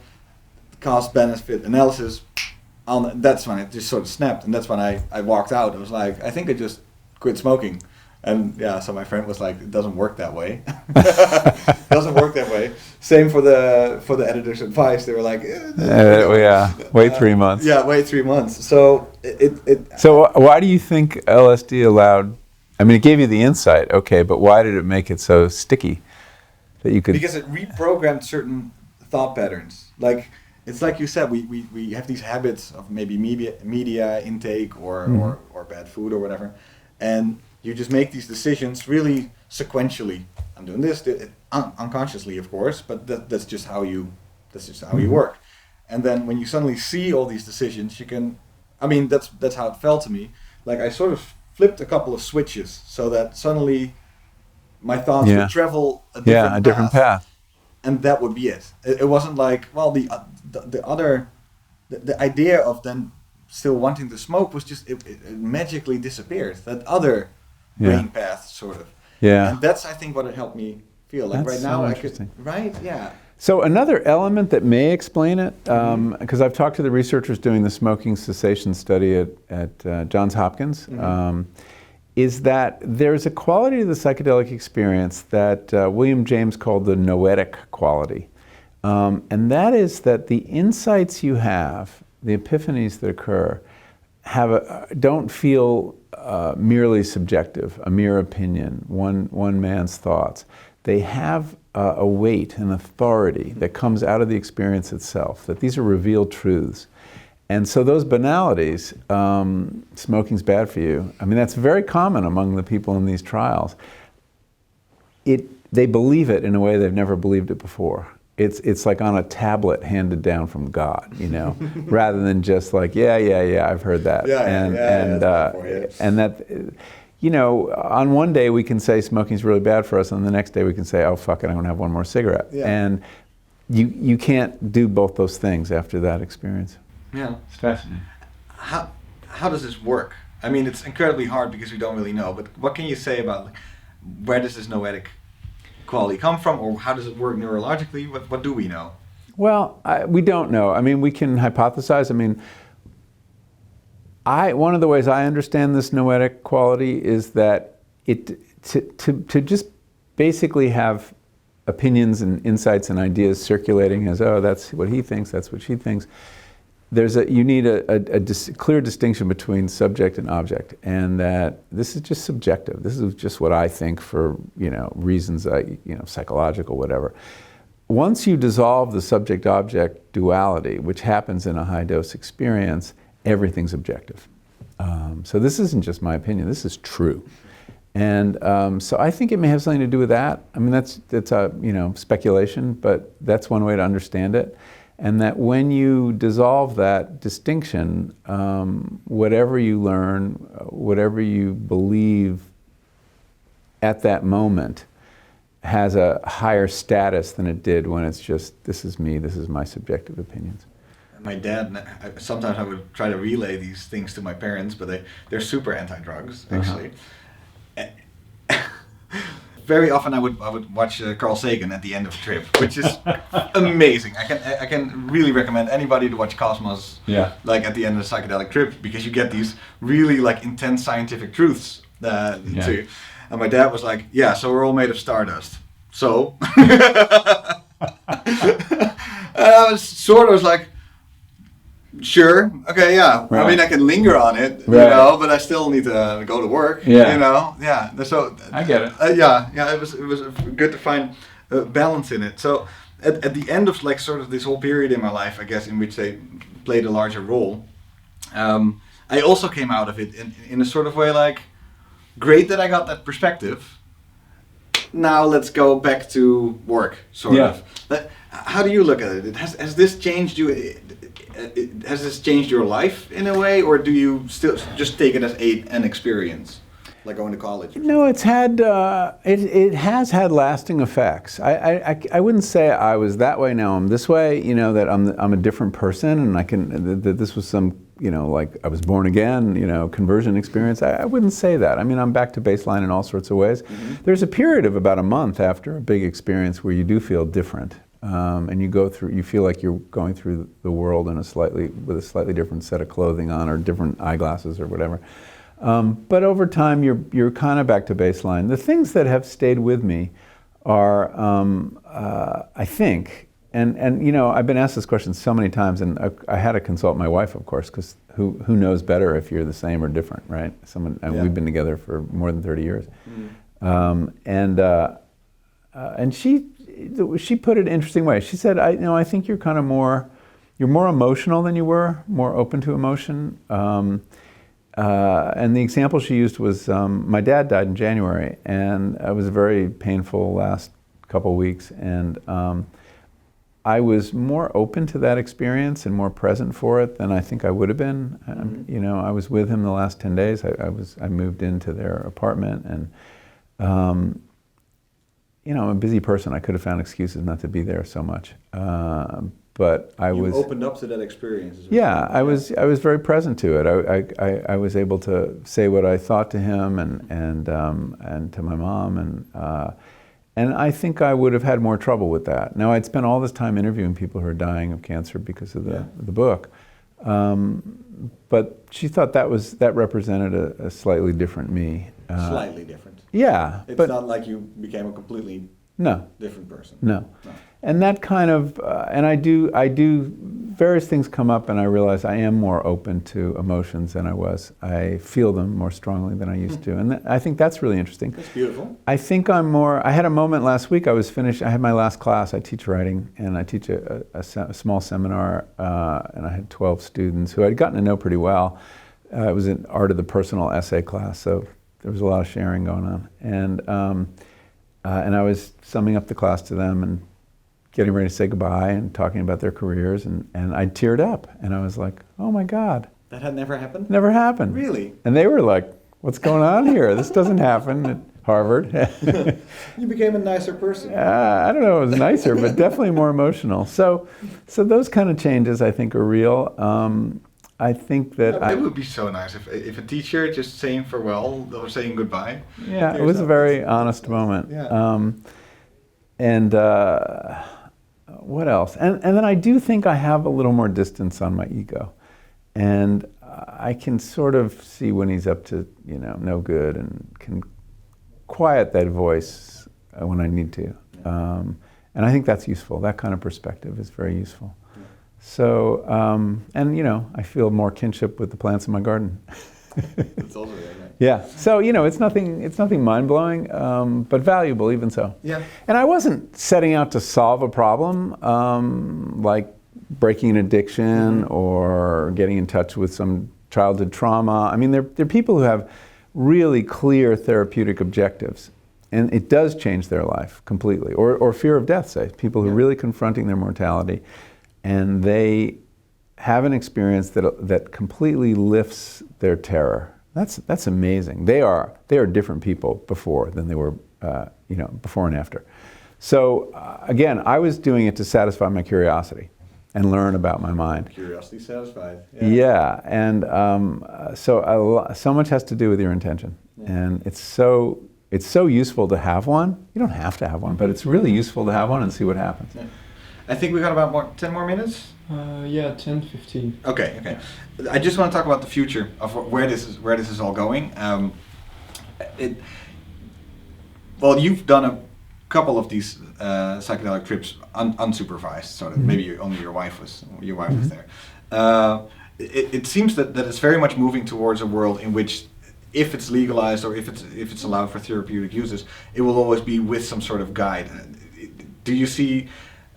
Cost benefit analysis. That's when it just sort of snapped, and that's when I walked out. I was like, I think I just quit smoking. And so my friend was like, it doesn't work that way. It doesn't work that way. Same for the editor's advice. They were like, wait 3 months. Yeah, wait 3 months. So So why do you think LSD allowed? I mean, it gave you the insight, okay, but why did it make it so sticky that you could? Because it reprogrammed certain thought patterns. Like, it's like you said, we have these habits of maybe media intake or bad food or whatever, and you just make these decisions really sequentially. I'm doing this unconsciously, of course, but that's just how you work. And then when you suddenly see all these decisions, you can. I mean, that's how it felt to me. Like I sort of flipped a couple of switches so that suddenly my thoughts would travel a different path. And that would be it. It wasn't like, well, the idea of then still wanting to smoke was just it magically disappeared. That other brain path, sort of. Yeah. And that's, I think, what it helped me feel like. That's right now. so I interesting. could, right? Yeah. So another element that may explain it, because I've talked to the researchers doing the smoking cessation study at Johns Hopkins, is that there's a quality to the psychedelic experience that William James called the Knowetic Quality. And that is that the insights you have, the epiphanies that occur, don't feel merely subjective, a mere opinion, one man's thoughts. They have a weight, an authority that comes out of the experience itself, that these are revealed truths. And so those banalities, smoking's bad for you, I mean, that's very common among the people in these trials. They believe it in a way they've never believed it before. It's like on a tablet handed down from God, you know, rather than just like, yeah, I've heard that. And that, you know, on one day we can say smoking's really bad for us, and the next day we can say, oh, fuck it, I'm gonna have one more cigarette. Yeah. And you can't do both those things after that experience. Yeah. It's fascinating. How does this work? I mean, it's incredibly hard because we don't really know. But what can you say about like, where does this noetic quality come from, or how does it work neurologically? What do we know? Well, we don't know. I mean, we can hypothesize. I mean, one of the ways I understand this noetic quality is that to just basically have opinions and insights and ideas circulating as, oh, that's what he thinks, that's what she thinks. You need a clear distinction between subject and object, and that this is just subjective. This is just what I think for reasons psychological, whatever. Once you dissolve the subject-object duality, which happens in a high-dose experience, everything's objective. So this isn't just my opinion. This is true. And so I think it may have something to do with that. I mean, that's speculation, but that's one way to understand it. And that when you dissolve that distinction, whatever you learn, whatever you believe at that moment has a higher status than it did when it's just, this is me, this is my subjective opinions. My dad, sometimes I would try to relay these things to my parents, but they're super anti-drugs, actually. Very often I would watch Carl Sagan at the end of a trip, which is amazing. I can really recommend anybody to watch Cosmos, like at the end of a psychedelic trip, because you get these really like intense scientific truths. Too. And my dad was like, "Yeah, so we're all made of stardust." So, and I was like, sure, okay, yeah. Right. I mean, I can linger on it, but I still need to go to work. Yeah. So I get it. It was good to find balance in it. So at the end of like sort of this whole period in my life, I guess, in which they played a larger role, I also came out of it in a sort of way like, great that I got that perspective. Now let's go back to work, sort of. But how do you look at it? Has this changed you? Has this changed your life in a way, or do you still just take it as an experience, like going to college? No, it's had it has had lasting effects. I wouldn't say I was that way. Now I'm this way. That I'm a different person, and that this was some like I was born again. Conversion experience. I wouldn't say that. I mean, I'm back to baseline in all sorts of ways. Mm-hmm. There's a period of about a month after a big experience where you do feel different. And you feel like you're going through the world with a slightly different set of clothing on, or different eyeglasses or whatever. But over time, you're kind of back to baseline. The things that have stayed with me are, I think, and I've been asked this question so many times, and I had to consult my wife, of course, because who knows better if you're the same or different, right? We've been together for more than 30 years, and she put it in an interesting way. She said, I think you're kind of more emotional than you were, more open to emotion. And the example she used was, my dad died in January, and it was a very painful last couple weeks. And I was more open to that experience and more present for it than I think I would have been. I was with him the last 10 days. I moved into their apartment, and I'm a busy person. I could have found excuses not to be there so much, but you opened up to that experience. Yeah, I was very present to it. I was able to say what I thought to him and to my mom, and I think I would have had more trouble with that. Now, I'd spent all this time interviewing people who are dying of cancer because of the book, but she thought that represented a slightly different me. Slightly different. Yeah, it's not like you became a completely different person. No. And that kind of, and I do, various things come up, and I realize I am more open to emotions than I was. I feel them more strongly than I used to, and I think that's really interesting. That's beautiful. I think I had a moment last week. I had my last class. I teach writing, and I teach a small seminar, and I had 12 students who I'd gotten to know pretty well. It was an art of the personal essay class, so there was a lot of sharing going on, and I was summing up the class to them and getting ready to say goodbye and talking about their careers, and I teared up, and I was like, oh my God. That had never happened? Never happened. Really? And they were like, what's going on here? This doesn't happen at Harvard. You became a nicer person. I don't know if it was nicer, but definitely more emotional. So those kind of changes I think are real. I think that It would be so nice if a teacher just saying farewell or saying goodbye. Yeah, it was a very honest moment. Yeah. And what else? And then I do think I have a little more distance on my ego. And I can sort of see when he's up to, no good, and can quiet that voice when I need to. And I think that's useful. That kind of perspective is very useful. Yeah. So, and I feel more kinship with the plants in my garden. That's also very nice. Yeah. So, it's nothing mind-blowing, but valuable even so. Yeah. And I wasn't setting out to solve a problem, like breaking an addiction or getting in touch with some childhood trauma. I mean, they're people who have really clear therapeutic objectives, and it does change their life completely. Or fear of death, say, people who are really confronting their mortality, and they have an experience that completely lifts their terror. That's amazing. They are different people before than they were, before and after. So again, I was doing it to satisfy my curiosity and learn about my mind. Curiosity satisfied. Yeah, and so much has to do with your intention, and it's so useful to have one. You don't have to have one, but it's really useful to have one and see what happens. Yeah. I think we got about 10 more minutes. Yeah, 10, 15. Okay. I just want to talk about the future of where this is all going. Well, you've done a couple of these psychedelic trips unsupervised, so that maybe only your wife was there. It seems that it's very much moving towards a world in which, if it's legalized or if it's allowed for therapeutic uses, it will always be with some sort of guide. Do you see?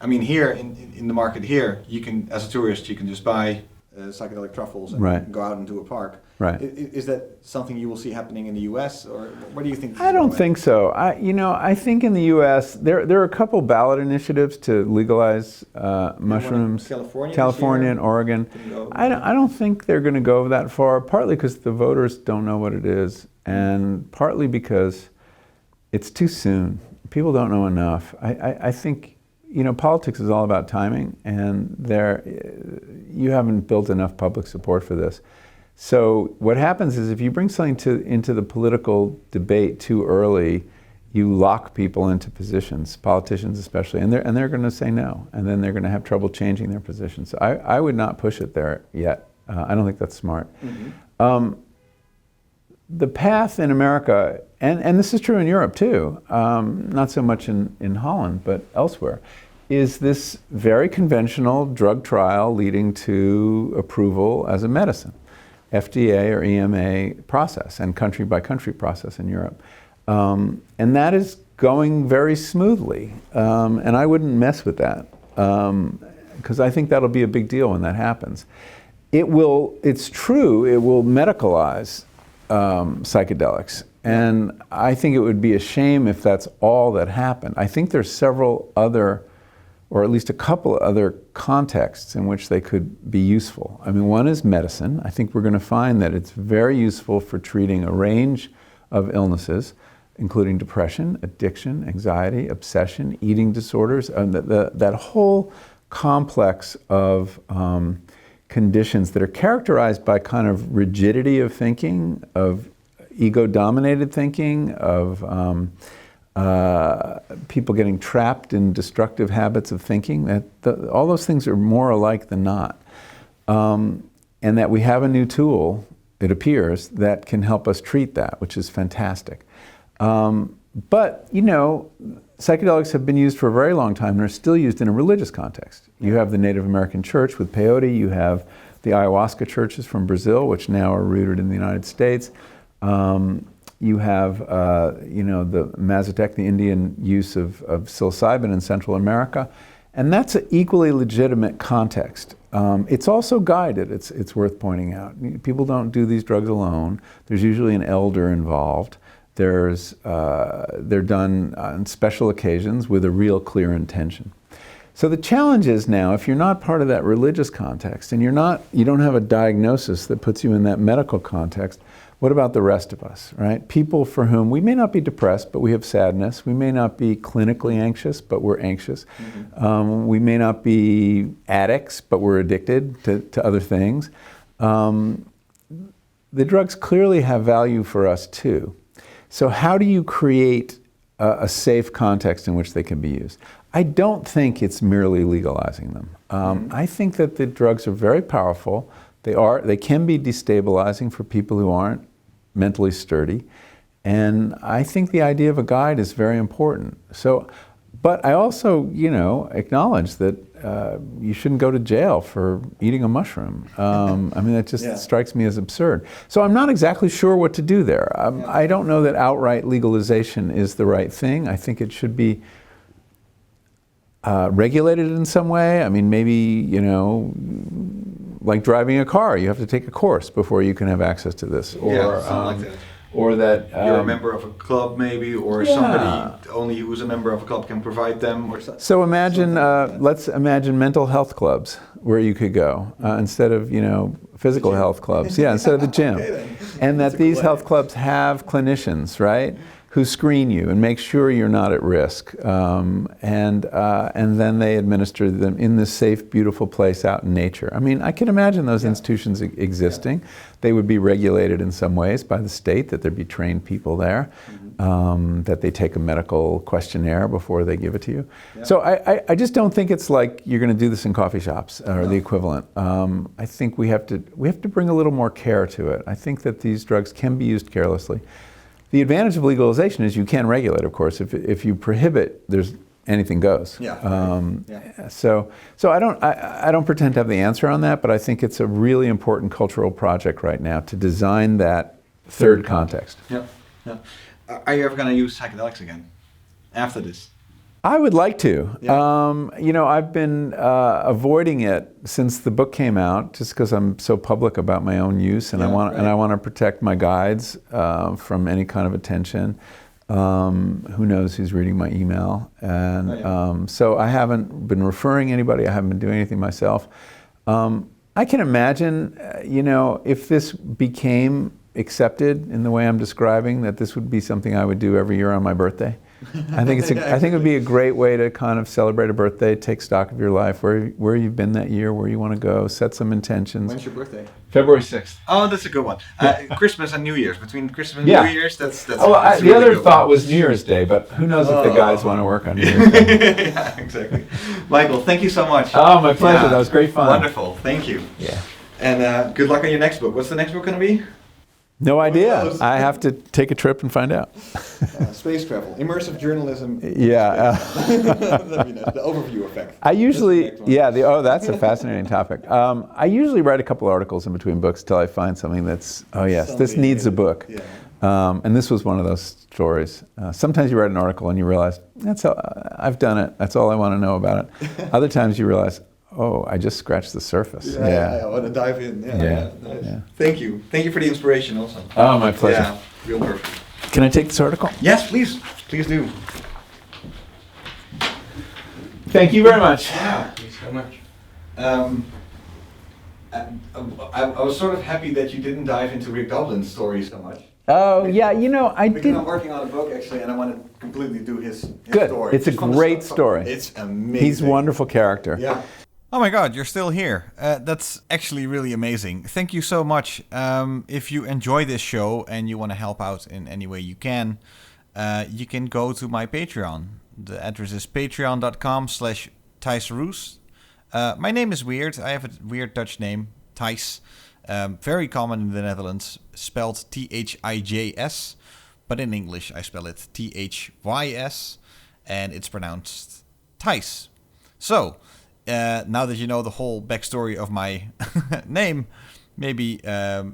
I mean, here in the market here, you can, as a tourist, you can just buy psychedelic truffles and go out into a park. Right. Is that something you will see happening in the U.S., or what do you think? I don't think so. I think in the U.S. there are a couple ballot initiatives to legalize mushrooms. California and Oregon. I don't think they're going to go that far. Partly because the voters don't know what it is, and partly because it's too soon. People don't know enough. I think. Politics is all about timing, and you haven't built enough public support for this. So what happens is if you bring something into the political debate too early, you lock people into positions, politicians especially, and they're going to say no, and then they're going to have trouble changing their positions. So I would not push it there yet. I don't think that's smart. Mm-hmm. The path in America, and this is true in Europe too, not so much in Holland, but elsewhere, is this very conventional drug trial leading to approval as a medicine, FDA or EMA process, and country by country process in Europe. And that is going very smoothly, and I wouldn't mess with that, because I think that'll be a big deal when that happens. It's true, it will medicalize psychedelics. And I think it would be a shame if that's all that happened. I think there's several other, or at least a couple other contexts in which they could be useful. I mean, one is medicine. I think we're going to find that it's very useful for treating a range of illnesses, including depression, addiction, anxiety, obsession, eating disorders, that whole complex of conditions that are characterized by kind of rigidity of thinking, of ego-dominated thinking, of people getting trapped in destructive habits of thinking. All those things are more alike than not. And that we have a new tool, it appears, that can help us treat that, which is fantastic. But, psychedelics have been used for a very long time and are still used in a religious context. You have the Native American church with peyote, you have the ayahuasca churches from Brazil, which now are rooted in the United States. You have, the Mazatec, the Indian use of psilocybin in Central America, and that's an equally legitimate context. It's also guided, it's worth pointing out. People don't do these drugs alone. There's usually an elder involved. They're done on special occasions with a real clear intention. So the challenge is now, if you're not part of that religious context and you don't have a diagnosis that puts you in that medical context, what about the rest of us, right? People for whom we may not be depressed, but we have sadness. We may not be clinically anxious, but we're anxious. Mm-hmm. We may not be addicts, but we're addicted to other things. the drugs clearly have value for us too. So how do you create a safe context in which they can be used? I don't think it's merely legalizing them. I think that the drugs are very powerful. They can be destabilizing for people who aren't mentally sturdy. And I think the idea of a guide is very important. So, but I also, acknowledge that you shouldn't go to jail for eating a mushroom. I mean, that just strikes me as absurd. So I'm not exactly sure what to do there. I don't know that outright legalization is the right thing. I think it should be regulated in some way. I mean, maybe, like driving a car, you have to take a course before you can have access to this. Or something like that. Or that you're a member of a club, maybe, or somebody only who's a member of a club can provide them, or something. So imagine, let's imagine mental health clubs where you could go instead of physical health clubs. Yeah, instead of the gym, and that these health clubs have clinicians, right, who screen you and make sure you're not at risk, and then they administer them in this safe, beautiful place out in nature. I mean, I can imagine those institutions existing. They would be regulated in some ways by the state, that there'd be trained people there, that they take a medical questionnaire before they give it to you. So I just don't think it's like you're going to do this in coffee shops or the equivalent. I think we have to bring a little more care to it. I think that these drugs can be used carelessly. The advantage of legalization is you can regulate, of course. If you prohibit, anything goes. So I don't pretend to have the answer on that, but I think it's a really important cultural project right now to design that third context. Yeah. Are you ever going to use psychedelics again after this? I would like to. I've been avoiding it since the book came out, just because I'm so public about my own use, and I want to protect my guides from any kind of attention. Who knows who's reading my email? And so I haven't been referring anybody. I haven't been doing anything myself. I can imagine, if this became accepted in the way I'm describing, that this would be something I would do every year on my birthday. I think it would be a great way to kind of celebrate a birthday, take stock of your life, where you've been that year, where you want to go, set some intentions. When's your birthday? February 6th. Oh, that's a good one. Christmas and New Year's. Between Christmas and New Year's, that's the really other thought was New Year's Day, but who knows if the guys want to work on New Year's Day. Yeah, exactly. Michael, thank you so much. Oh, my pleasure. That was great fun. Wonderful. Thank you. Yeah. And good luck on your next book. What's the next book going to be? No idea. I have to take a trip and find out. Space travel, immersive journalism. Yeah. The overview effect. I usually, that's a fascinating topic. I usually write a couple articles in between books till I find something that's, this needs a book. Yeah. And this was one of those stories. Sometimes you write an article and you realize, I've done it. That's all I want to know about it. Other times you realize, I just scratched the surface. I want to dive in. Nice. Thank you. Thank you for the inspiration also. Oh, my pleasure. Yeah, real perfect. Can I take this article? Yes, please. Please do. Thank you very much. Yeah, thanks so much. I was sort of happy that you didn't dive into Rick Dublin's story so much. Oh, yeah, I did. Because I'm working on a book, actually, and I want to completely do his story. It's a great story. It's amazing. He's a wonderful character. Yeah. Oh my God, you're still here. That's actually really amazing. Thank you so much. If you enjoy this show and you want to help out in any way you can go to my Patreon. The address is patreon.com/Thijs. My name is weird. I have a weird Dutch name, Thijs. Very common in the Netherlands, spelled Thijs, but in English I spell it Thys, and it's pronounced Thijs. So, now that you know the whole backstory of my name, maybe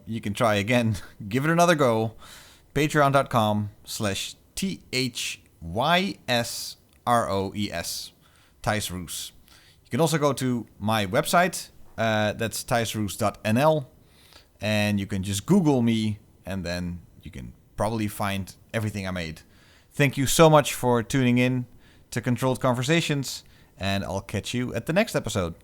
you can try again. Give it another go. Patreon.com/THYSROES. Thijs. You can also go to my website. That's thijsroes.nl. And you can just Google me, and then you can probably find everything I made. Thank you so much for tuning in to Controlled Conversations. And I'll catch you at the next episode.